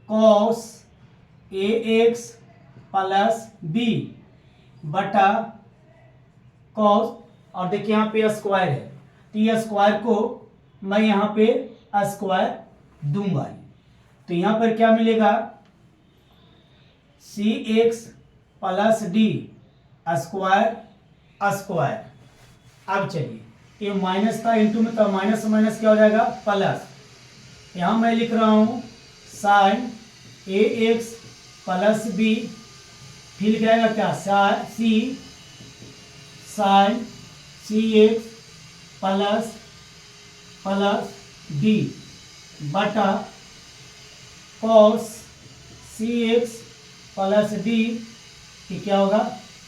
cos A x plus b बटा कॉस, और देखिए यहाँ पे स्क्वायर है तो ये स्क्वायर को मैं यहाँ पे स्क्वायर दूंगा, तो यहाँ पर क्या मिलेगा, c x plus d square square. अब चलिए ये माइनस था इंटू में, तो माइनस से माइनस क्या हो जाएगा, प्लस। यहाँ मैं लिख रहा हूँ साइन ए एक्स प्लस बी, फिर लिख जाएगा क्या, सी साइन सी एक्स प्लस प्लस डी बटा कॉस सी एक्स प्लस डी, ये क्या होगा,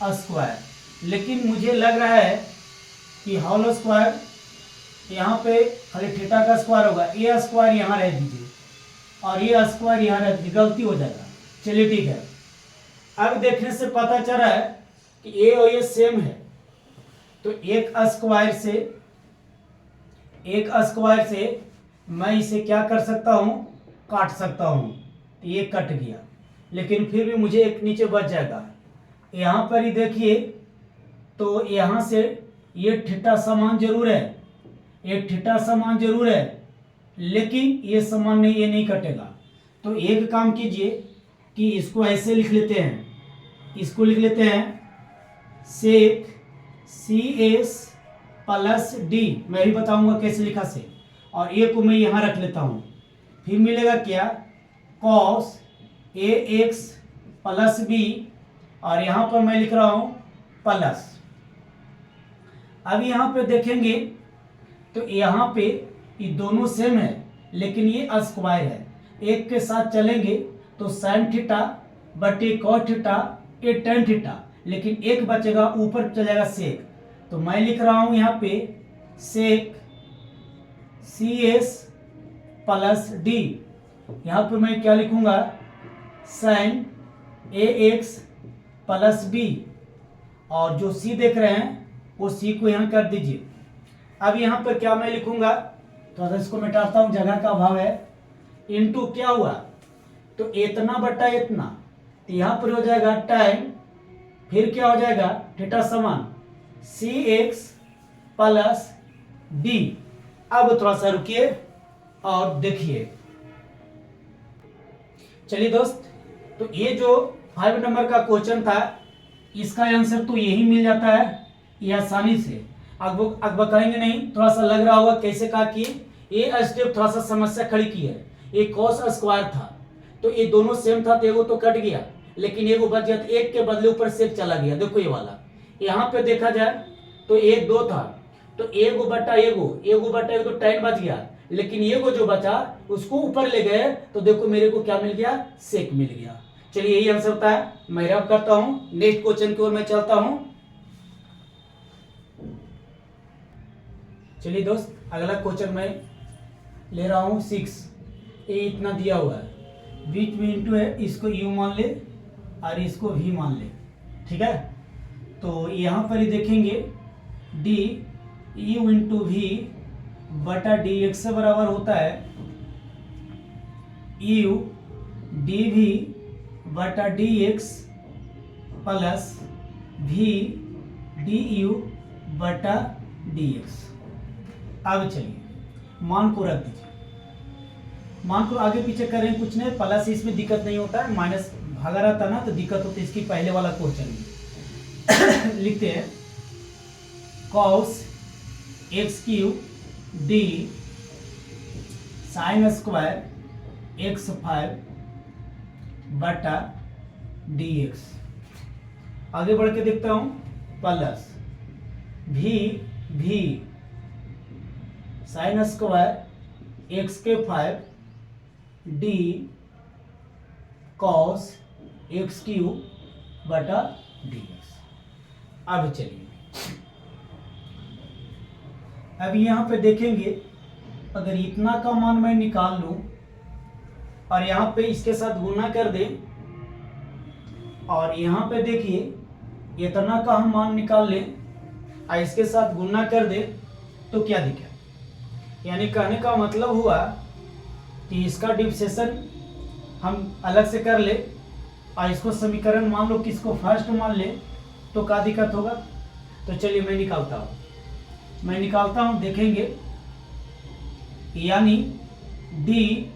स्क्वायर। लेकिन मुझे लग रहा है कि होल स्क्वायर यहाँ पे खाली थीटा का स्क्वायर होगा, ये स्क्वायर यहाँ रह दीजिए और ये स्क्वायर यहाँ रह दीजिए, गलती हो जाएगा। चलिए ठीक है, अब देखने से पता चल रहा है कि ये और ये सेम है, तो एक स्क्वायर से मैं इसे क्या कर सकता हूँ, काट सकता हूँ, तो ये कट गया, लेकिन फिर भी मुझे एक नीचे बच जाएगा। यहाँ पर ही देखिए, तो यहाँ से ये थीटा समान जरूर है, एक थीटा समान जरूर है, लेकिन ये समान नहीं, ये नहीं कटेगा। तो एक काम कीजिए कि इसको ऐसे लिख लेते हैं, इसको लिख लेते हैं सेक सी एस प्लस डी, मैं भी बताऊंगा कैसे लिखा से, और ए को मैं यहाँ रख लेता हूँ, फिर मिलेगा क्या, cos A x plus B, और यहाँ पर मैं लिख रहा हूँ प्लस। अब यहाँ पे देखेंगे तो यहाँ पे ये दोनों सेम है, लेकिन ये स्क्वायर है, एक के साथ चलेंगे तो साइन थीटा बटे कॉस थीटा ये टेन थीटा, लेकिन एक बचेगा ऊपर चलेगा सेक, तो मैं लिख रहा हूँ यहाँ पे सेक सी एस प्लस डी, यहाँ पे मैं क्या लिखूंगा, साइन ए एक्स प्लस बी, और जो सी देख रहे हैं वो सी को यहाँ कर दीजिए। अब यहाँ पर क्या मैं लिखूंगा, तो इसको मिटाता हूँ, जगह का अभाव है, इनटू क्या हुआ, तो इतना बटा इतना, तो यहाँ पर हो जाएगा टाइम, फिर क्या हो जाएगा, थीटा समान सी एक्स प्लस डी। अब थोड़ा सा रुकिए और देखिए, चलिए दोस्त, तो ये जो 5 नंबर का क्वेश्चन था, इसका आंसर तो यही मिल जाता है ये आसानी से। अब बताएंगे नहीं, थोड़ा सा लग रहा होगा कैसे कहा कि ये स्टेप थोड़ा सा समस्या खड़ी की है। ये कॉस स्क्वायर था तो ये दोनों सेम था, तो एगो तो कट गया, लेकिन एगो बच गया, तो एक के बदले ऊपर सेक चला गया। देखो ये वाला, यहाँ पे देखा जाए तो एक दो था, तो एगो बटा एगो तो tan बच गया, लेकिन ये को जो बचा उसको ऊपर ले गए तो देखो मेरे को क्या मिल गया, सेक मिल गया। चलिए यही आंसर होता है। मैं रब करता हूं, नेक्स्ट क्वेश्चन की ओर मैं चलता हूं। चलिए दोस्त, अगला क्वेश्चन मैं ले रहा हूं 6। ये इतना दिया हुआ है, बीच में इंटू है, इसको यू मान ले और इसको भी मान ले, ठीक है। तो यहाँ पर ही देखेंगे डी यू इंटू वी बटा डी एक्स से बराबर होता है यू डी वी बटा d x plus v d u बटा डी एक्स। अब चलिए मान को रख दीजिए, मान को आगे पीछे करें कुछ नहीं, प्लस इसमें दिक्कत नहीं होता है, माइनस भागा रहता ना तो दिक्कत होती है। इसकी पहले वाला क्वेश्चन में लिखते हैं cos x cube D sine square x 5 बटा डी एक्स। आगे बढ़ के देखता हूं, प्लस भी साइन स्क्वायर एक्स के 5 डी कॉस एक्स क्यूब बटा डी एक्स। अब चलिए अब यहां पे देखेंगे, अगर इतना का मान मैं निकाल लूं और यहां पे इसके साथ गुना कर दे और यहां पे देखिए इतना का हम मान निकाल लें और इसके साथ गुना कर दे तो क्या दिखे, यानी कहने का मतलब हुआ कि इसका डिफरेंशिएशन हम अलग से कर ले और इसको समीकरण मान लो कि इसको फर्स्ट मान ले तो क्या दिक्कत होगा। तो चलिए मैं निकालता हूं, देखेंगे यानी डी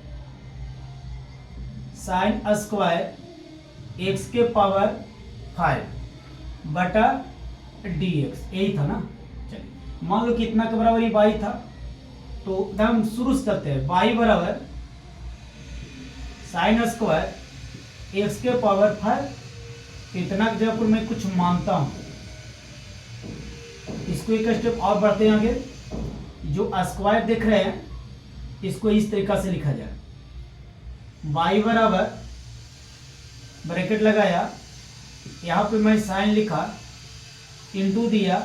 साइन स्क्वायर एक्स के पावर 5 बटा डी एक्स, यही था ना। चलिए मान लो कि इतना के बराबर ये बाई था, तो हम शुरू से करते हैं। बाई बराबर साइन स्क्वायर एक्स के पावर 5, इतना की जगह पर मैं कुछ मानता हूं, इसको एक स्टेप और बढ़ते हैं आगे। जो स्क्वायर देख रहे हैं इसको इस तरीका से लिखा जाए, बाई बराबर ब्रैकेट लगाया, यहाँ पे मैं साइन लिखा, इंटू दिया,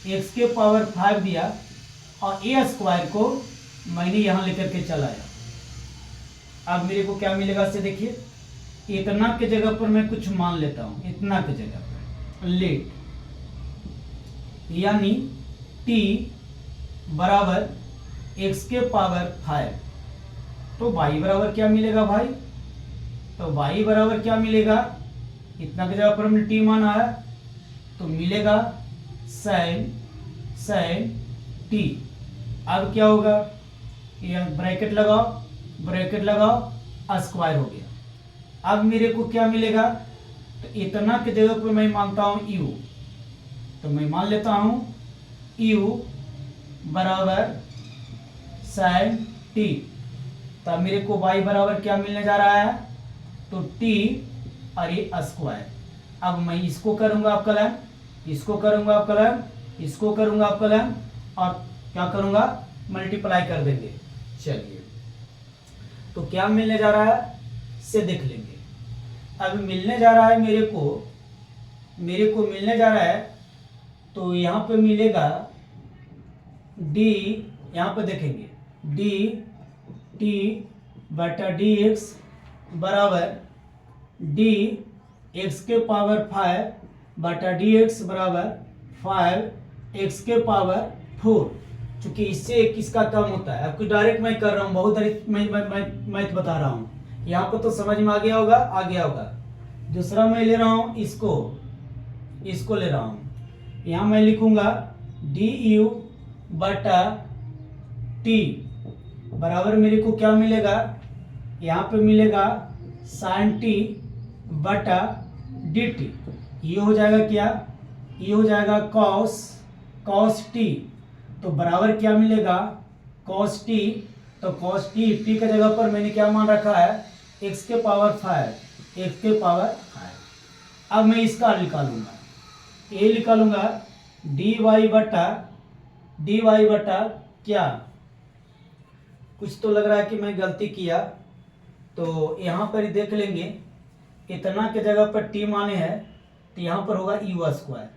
एक्स के पावर 5 दिया और ए स्क्वायर को मैंने यहाँ लेकर के चलाया। अब मेरे को क्या मिलेगा इससे देखिए, इतना के जगह पर मैं कुछ मान लेता हूँ, इतना के जगह पर लेट, यानी t बराबर x के पावर 5, तो y बराबर क्या मिलेगा भाई, तो y बराबर क्या मिलेगा, इतना के जगह पर हमने t माना है तो मिलेगा sin t। अब क्या होगा, यह ब्रैकेट लगाओ स्क्वायर हो गया। अब मेरे को क्या मिलेगा, तो इतना के जगह पर मैं मानता हूं u, तो मैं मान लेता हूं u बराबर sin t। तब मेरे को y बराबर क्या मिलने जा रहा है, तो t और ये स्क्वायर। अब मैं इसको करूंगा अवकलन, इसको करूंगा अवकलन, इसको करूंगा अवकलन और क्या करूंगा, मल्टीप्लाई कर देंगे। चलिए तो क्या मिलने जा रहा है से देख लेंगे। अब मिलने जा रहा है मेरे को मिलने जा रहा है, तो यहाँ पे मिलेगा d, यहाँ पे देखेंगे डी टी बटा डी एक्स बराबर डी एक्स के पावर 5 बटा डी एक्स बराबर 5 एक्स के पावर 4। चूंकि इससे एक किसका कम होता है, आपको डायरेक्ट मैं कर रहा हूँ, बहुत मैं बता रहा हूँ, यहाँ पर तो समझ में आ गया होगा। दूसरा मैं ले रहा हूँ इसको ले रहा हूँ, यहाँ मैं लिखूंगा डी यू बटा टी बराबर मेरे को क्या मिलेगा, यहाँ पे मिलेगा साइन टी बटा डी टी। ये हो जाएगा क्या, ये हो जाएगा कॉस टी, तो बराबर क्या मिलेगा कॉस टी। तो कॉस टी का जगह पर मैंने क्या मान रखा है, एक्स के पावर 5। अब मैं इसका निकालूंगा, ये निकालूंगा dy बटा क्या कुछ तो लग रहा है कि मैं गलती किया, तो यहाँ पर ही देख लेंगे। इतना के जगह पर टी माने हैं तो यहाँ पर होगा you square,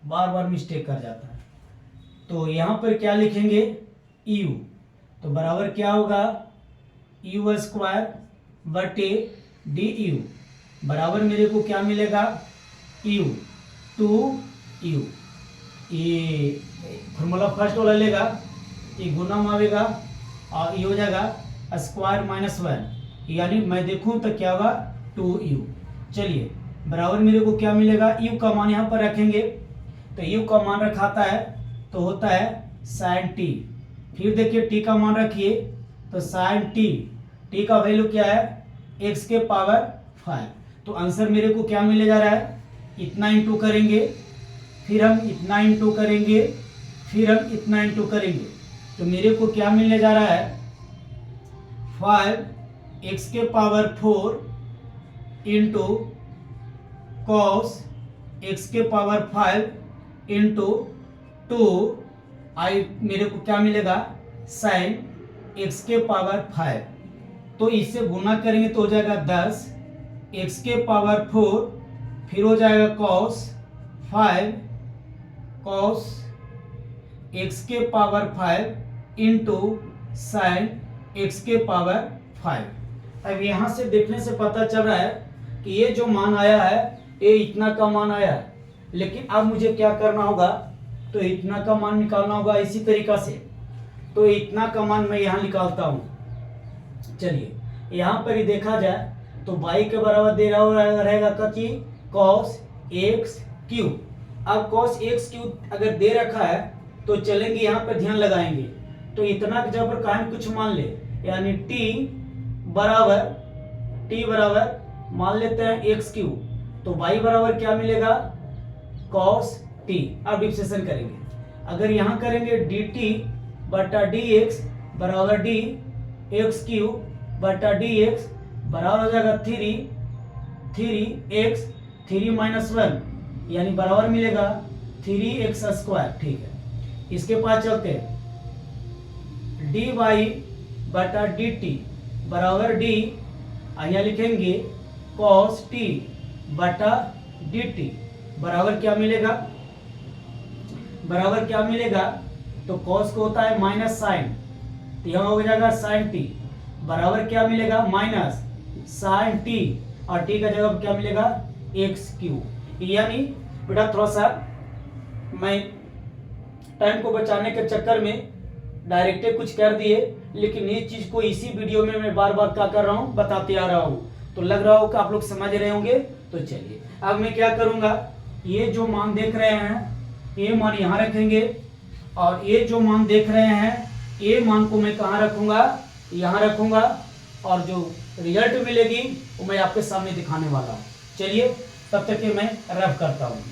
bar bar mistake कर जाता है। तो यहाँ पर क्या लिखेंगे, यू, तो बराबर क्या होगा, यू स्क्वायर बटे डी यू, बराबर मेरे को क्या मिलेगा, यू, 2u। ये फॉर्मूला फर्स्ट वाला लेगा, ये गुना आवेगा और ये हो जाएगा स्क्वायर माइनस 1, यानी मैं देखूं तो क्या होगा 2u। चलिए बराबर मेरे को क्या मिलेगा, u का मान यहाँ पर रखेंगे, तो u का मान रखाता है तो होता है sin t। फिर देखिए t का मान रखिए तो sin t का वैल्यू क्या है, x के पावर 5। तो आंसर मेरे को क्या मिले जा रहा है, इतना इंटू करेंगे, फिर हम इतना इंटू करेंगे, फिर हम इतना इंटू करेंगे, तो मेरे को क्या मिलने जा रहा है, 5x के पावर 4 इंटू कॉस x के पावर 5 इंटू 2 आई, मेरे को क्या मिलेगा, साइन x के पावर 5। तो इससे गुना करेंगे तो हो जाएगा 10 x के पावर 4, फिर हो जाएगा कॉस 5 कॉस x के पावर 5 इंटू साइन x के पावर 5। अब यहाँ से देखने से पता चल रहा है कि ये जो मान आया है ये इतना का मान आया है, लेकिन अब मुझे क्या करना होगा, तो इतना का मान निकालना होगा इसी तरीका से। तो इतना का मान मैं यहाँ निकालता हूँ। चलिए यहाँ पर ही देखा जाए तो y के बराबर दे रहा रहेगा कि cos x क्यूब। अब cos x क्यूब अगर दे रखा है तो चलेंगे यहाँ पर ध्यान लगाएंगे, तो इतना की जगह पर काहे कुछ मान ले, यानी t बराबर मान लेते हैं x क्यूब, तो y बराबर क्या मिलेगा, cos t। अब डिफरेंशिएशन करेंगे, अगर यहाँ करेंगे dt बटा dx बराबर d x क्यूब बटा dx बराबर हो जाएगा 3x 3 माइनस 1, यानी बराबर मिलेगा 3x स्क्वायर। ठीक है, इसके पास चलते हैं, dy बटा dt बराबर d, यहाँ लिखेंगे cos t बटा dt बराबर क्या मिलेगा, बराबर क्या मिलेगा, तो cos को होता है माइनस साइन, तो यहाँ हो जाएगा साइन t बराबर क्या मिलेगा, माइनस साइन t, और t का जगह क्या मिलेगा, x क्यूब। यानी बेटा थोड़ा सा मैं टाइम को बचाने के चक्कर में डायरेक्ट कुछ कर दिए, लेकिन ये चीज को इसी वीडियो में मैं बार बार क्या कर रहा हूँ, बताते आ रहा हूँ, तो लग रहा हो कि आप लोग समझ रहे होंगे। तो चलिए अब मैं क्या करूंगा, ये जो मान देख रहे हैं ये मान यहाँ रखेंगे, और ये जो मान देख रहे हैं ये मान को मैं कहाँ रखूंगा, यहाँ रखूंगा, और जो रिजल्ट मिलेगी वो मैं आपके सामने दिखाने वाला हूँ। चलिए तब तक के मैं रफ करता हूँ।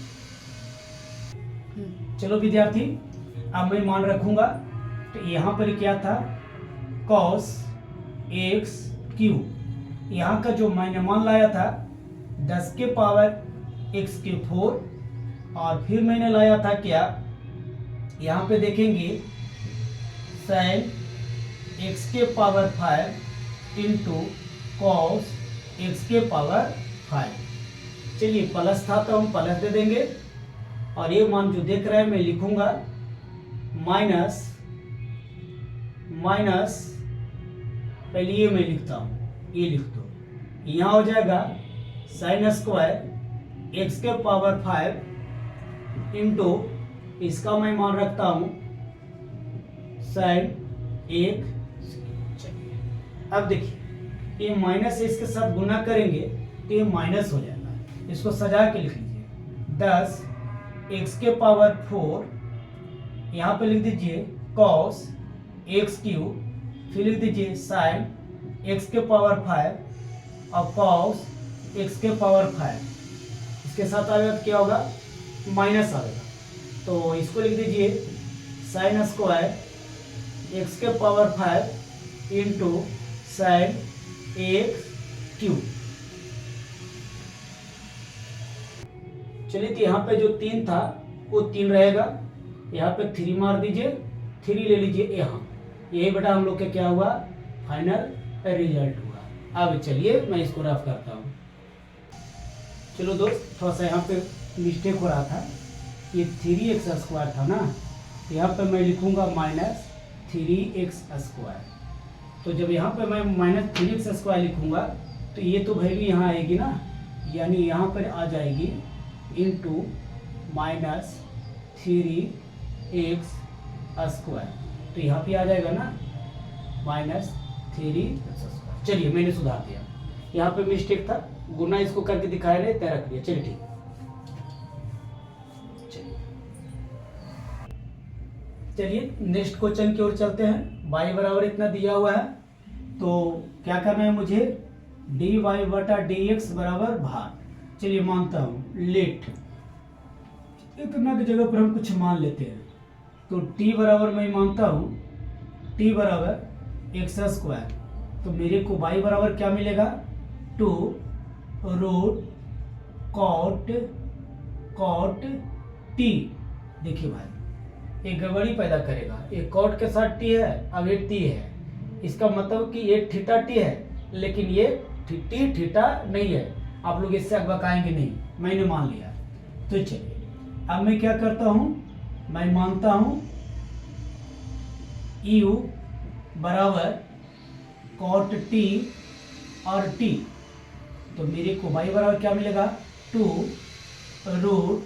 चलो विद्यार्थी, अब मैं मान रखूंगा, तो यहाँ पर क्या था, cos x क्यूब, यहाँ का जो मैंने मान लाया था 10 के पावर x के 4, और फिर मैंने लाया था क्या, यहाँ पे देखेंगे sin x के पावर 5 इंटू कॉस x के पावर 5। चलिए प्लस था तो हम प्लस दे देंगे, और ये मान जो देख रहे हैं मैं लिखूंगा माइनस माइनस, पहले ये मैं लिखता हूँ, ये लिख दो, यहाँ हो जाएगा साइन स्क्वायर x के पावर 5 इंटू, इसका मैं मान रखता हूँ साइन 1। अब देखिए ये माइनस इसके साथ गुना करेंगे तो ये माइनस हो जाएगा, इसको सजा के लिख लीजिए 10 x के पावर 4, यहाँ पे लिख दीजिए cos x क्यूब, फिर लिख दीजिए साइन x के पावर 5 और cos x के पावर 5, इसके साथ आएगा तो क्या होगा, माइनस आएगा, तो इसको लिख दीजिए साइन स्क्वायर x के power 5 into sine x cube. चलिए तो यहाँ पे जो 3 था वो 3 रहेगा, यहाँ पे 3 मार दीजिए, 3 ले लीजिए यहाँ, यही बेटा हम लोग का क्या हुआ, फाइनल रिजल्ट हुआ। अब चलिए मैं इसको रफ करता हूँ। चलो दोस्त, थोड़ा सा यहाँ पे मिस्टेक हो रहा था, ये 3x² था ना, यहाँ पे मैं लिखूँगा -3x²। तो जब यहाँ पे मैं -3x² लिखूँगा तो ये तो वैल्यू यहाँ आएगी ना, यानी यहाँ पर आ जाएगी इंटू -3x²। तो यहाँ पे आ जाएगा ना -3x²। चलिए मैंने सुधार दिया, यहाँ पे मिस्टेक था, गुना इसको करके दिखाया नहीं, तय रख दिया। चलिए ठीक, चलिए नेक्स्ट क्वेश्चन की ओर चलते हैं। y बराबर इतना दिया हुआ है, तो क्या करना है मुझे, dy/dx बराबर भार। चलिए मानता हूँ, लेट इतना की जगह पर हम कुछ मान लेते हैं, तो t बराबर मैं मानता हूँ t बराबर x²। तो मेरे को y बराबर क्या मिलेगा, 2√cot t। देखिए भाई, एक गड़बड़ी पैदा करेगा, एक कॉट के साथ टी है, अब एक टी है, इसका मतलब कि एक थीटा टी है, लेकिन ये टी थीटा नहीं है। आप लोग इससे बकाएंगे नहीं, मैंने मान लिया। तो चलिए अब मैं क्या करता हूँ, मैं मानता हूँ यू बराबर कॉट टी और टी। तो मेरे को y बराबर क्या मिलेगा, 2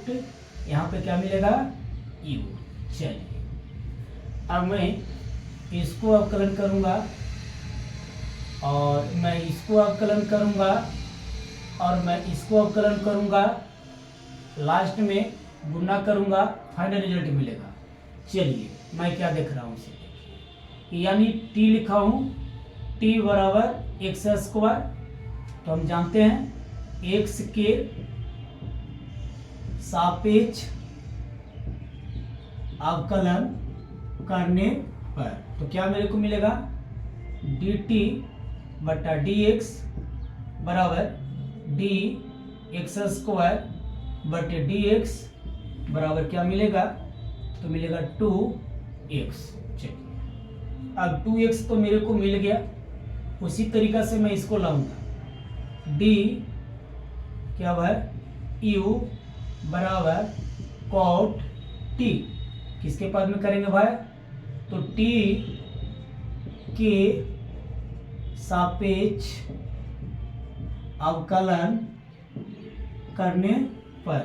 यहाँ पे क्या मिलेगा, यू। चलिए अब मैं इसको अवकलन करूंगा और मैं इसको अवकलन करूंगा और मैं इसको अवकलन करूंगा, लास्ट में गुना करूंगा, फाइनल रिजल्ट मिलेगा। चलिए मैं क्या देख रहा हूँ इसे, यानी t लिखा हूँ, t बराबर x²। तो हम जानते हैं x के सापेक्ष अवकलन करने पर, तो क्या मेरे को मिलेगा, dt/dx बराबर dx² बराबर क्या मिलेगा, तो मिलेगा 2x। चलिए अब 2x तो मेरे को मिल गया, उसी तरीका से मैं इसको लाऊंगा, d क्या है, u बराबर cot t। किसके पास में करेंगे भाई, तो t के सापेक्ष अवकलन करने पर,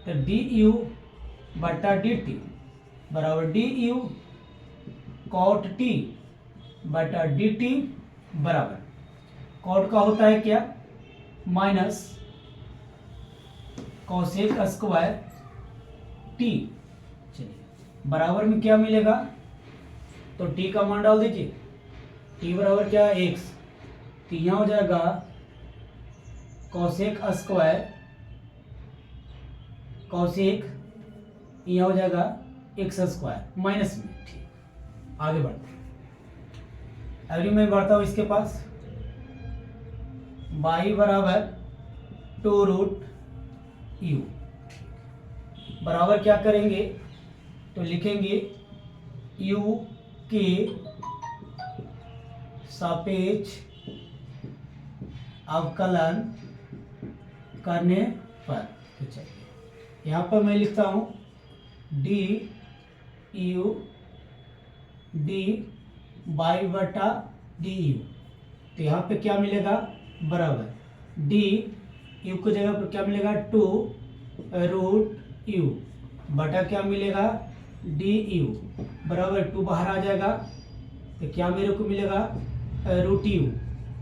तो du/dt बराबर du cot t/dt बराबर, cot का होता है क्या, माइनस cosec² t। चलिए बराबर में क्या मिलेगा, तो t का मान डाल दीजिए, t बराबर क्या है, x। तो यहाँ हो जाएगा cosec², यहाँ हो जाएगा x² माइनस में। ठीक, आगे बढ़ते हैं। अभी मैं बढ़ता हूँ इसके पास, y बराबर 2√u बराबर क्या करेंगे, तो लिखेंगे u के सापेक्ष अवकलन करने पर। तो चलिए यहाँ पर मैं लिखता हूँ du dy/du। तो यहाँ पे क्या मिलेगा, बराबर d u की जगह पर क्या मिलेगा, 2√u बटा क्या मिलेगा, du बराबर 2 बाहर आ जाएगा, तो क्या मेरे को मिलेगा, √u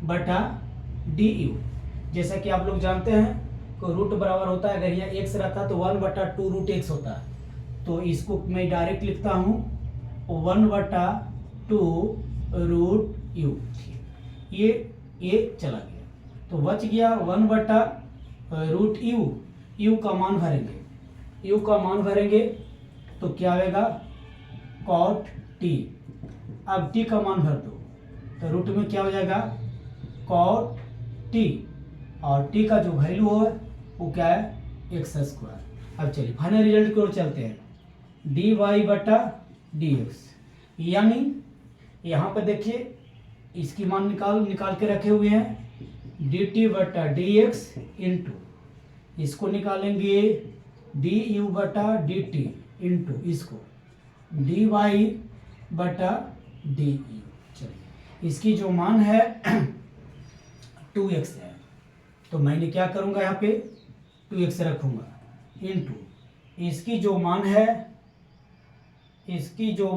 बटा du। जैसा कि आप लोग जानते हैं को रूट बराबर होता है, अगर यहाँ x रहता तो 1/2√x होता है, तो इसको मैं डायरेक्ट लिखता हूँ 1/2√u। ये चला गया, तो बच गया 1/√u। u का मान भरेंगे, तो क्या आएगा, cot t। अब t का मान भर दो, तो रूट में क्या हो जाएगा, cot t, और t का जो वैल्यू हो वो क्या है, x²। अब चलिए फाइनल रिजल्ट की ओर चलते हैं, dy/dx, यानी यहाँ पे देखिए इसकी मान निकाल के रखे हुए हैं डी टी बटा डी एक्स इंटू, इसको निकालेंगे डी यू बटा डी टी इंटू इसको डी वाई बटा डी यू। चलिए इसकी जो मान है 2x है, तो मैंने क्या करूँगा यहाँ पे 2x रखूँगा इंटू इसकी जो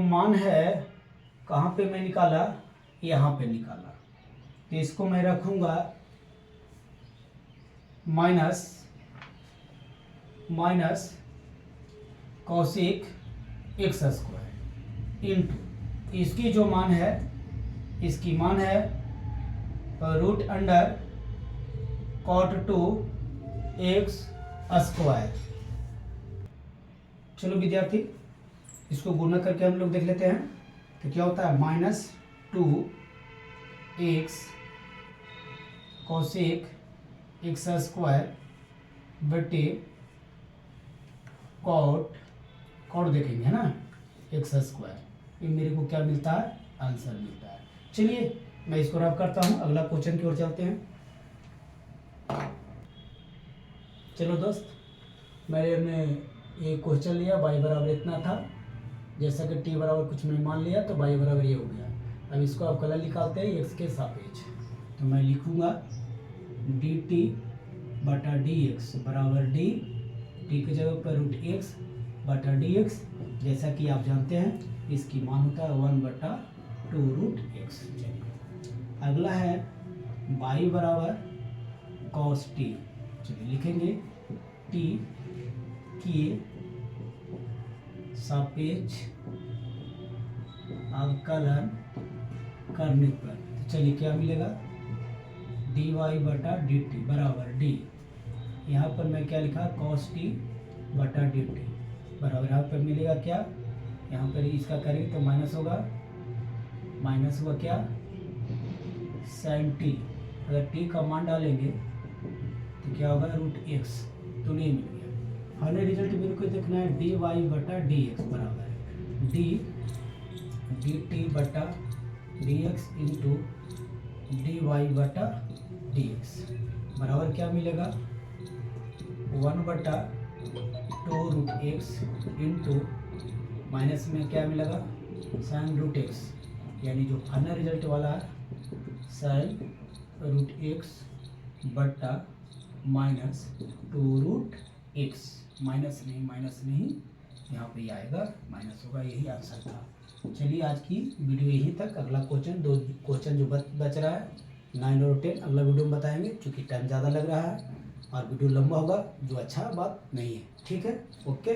मान है कहाँ पे मैं निकाला, यहाँ पे निकाला, तो इसको मैं रखूँगा minus cosec x square into इसकी जो मान है, इसकी मान है root under cot 2 x square. चलो विद्यार्थी इसको गुणा करके हम लोग देख लेते हैं तो क्या होता है, -2 एक्स कॉसिक एक्स स्क्वायर बटे कॉट देखेंगे है ना एक्स स्क्वायर, ये मेरे को क्या मिलता है, आंसर मिलता है। चलिए मैं इसको रब करता हूँ, अगला क्वेश्चन की ओर चलते हैं। चलो दोस्त, मैंने ये क्वेश्चन लिया, y बराबर इतना था, जैसा कि t बराबर कुछ मैं मान लिया तो y बराबर ये हो गया। अब इसको आप कलर निकालते हैं x के सापेक्ष, तो मैं लिखूँगा डी टी बटा डी एक्स बराबर डी टी की जगह पर रूट एक्स बटा डी एक्स, जैसा कि आप जानते हैं इसकी मान होता है 1/2 रूट एक्स। चलिए अगला है y बराबर कॉस टी, चलिए लिखेंगे t के सापेक्ष अवकलन करने पर, तो चलिए क्या मिलेगा, डी वाई बटा डी टी बराबर डी, यहाँ पर मैं क्या लिखा कॉस टी बटा डी टी बराबर, यहाँ पर मिलेगा क्या, यहाँ पर इसका करेंगे तो माइनस होगा क्या साइन टी, अगर टी का मान डालेंगे तो क्या होगा रूट एक्स, तो नहीं मिल गया। हमें रिजल्ट मेरे को देखना है डी वाई बटा डी एक्स बराबर डी टी बटा d x into d y बटा डी एक्स बराबर क्या मिलेगा 1/2 रूट एक्स इंटू माइनस में क्या मिलेगा साइन रूट एक्स, यानी जो फाइनल रिजल्ट वाला है साइन रूट एक्स बटा -2 रूट एक्स, माइनस नहीं यहाँ पे आएगा माइनस होगा, यही आंसर था। चलिए आज की वीडियो यहीं तक, अगला क्वेश्चन 2 क्वेश्चन जो बच रहा है 9 और 10 अगला वीडियो में बताएंगे, क्योंकि टाइम ज़्यादा लग रहा है और वीडियो लंबा होगा जो अच्छा बात नहीं है। ठीक है, ओके।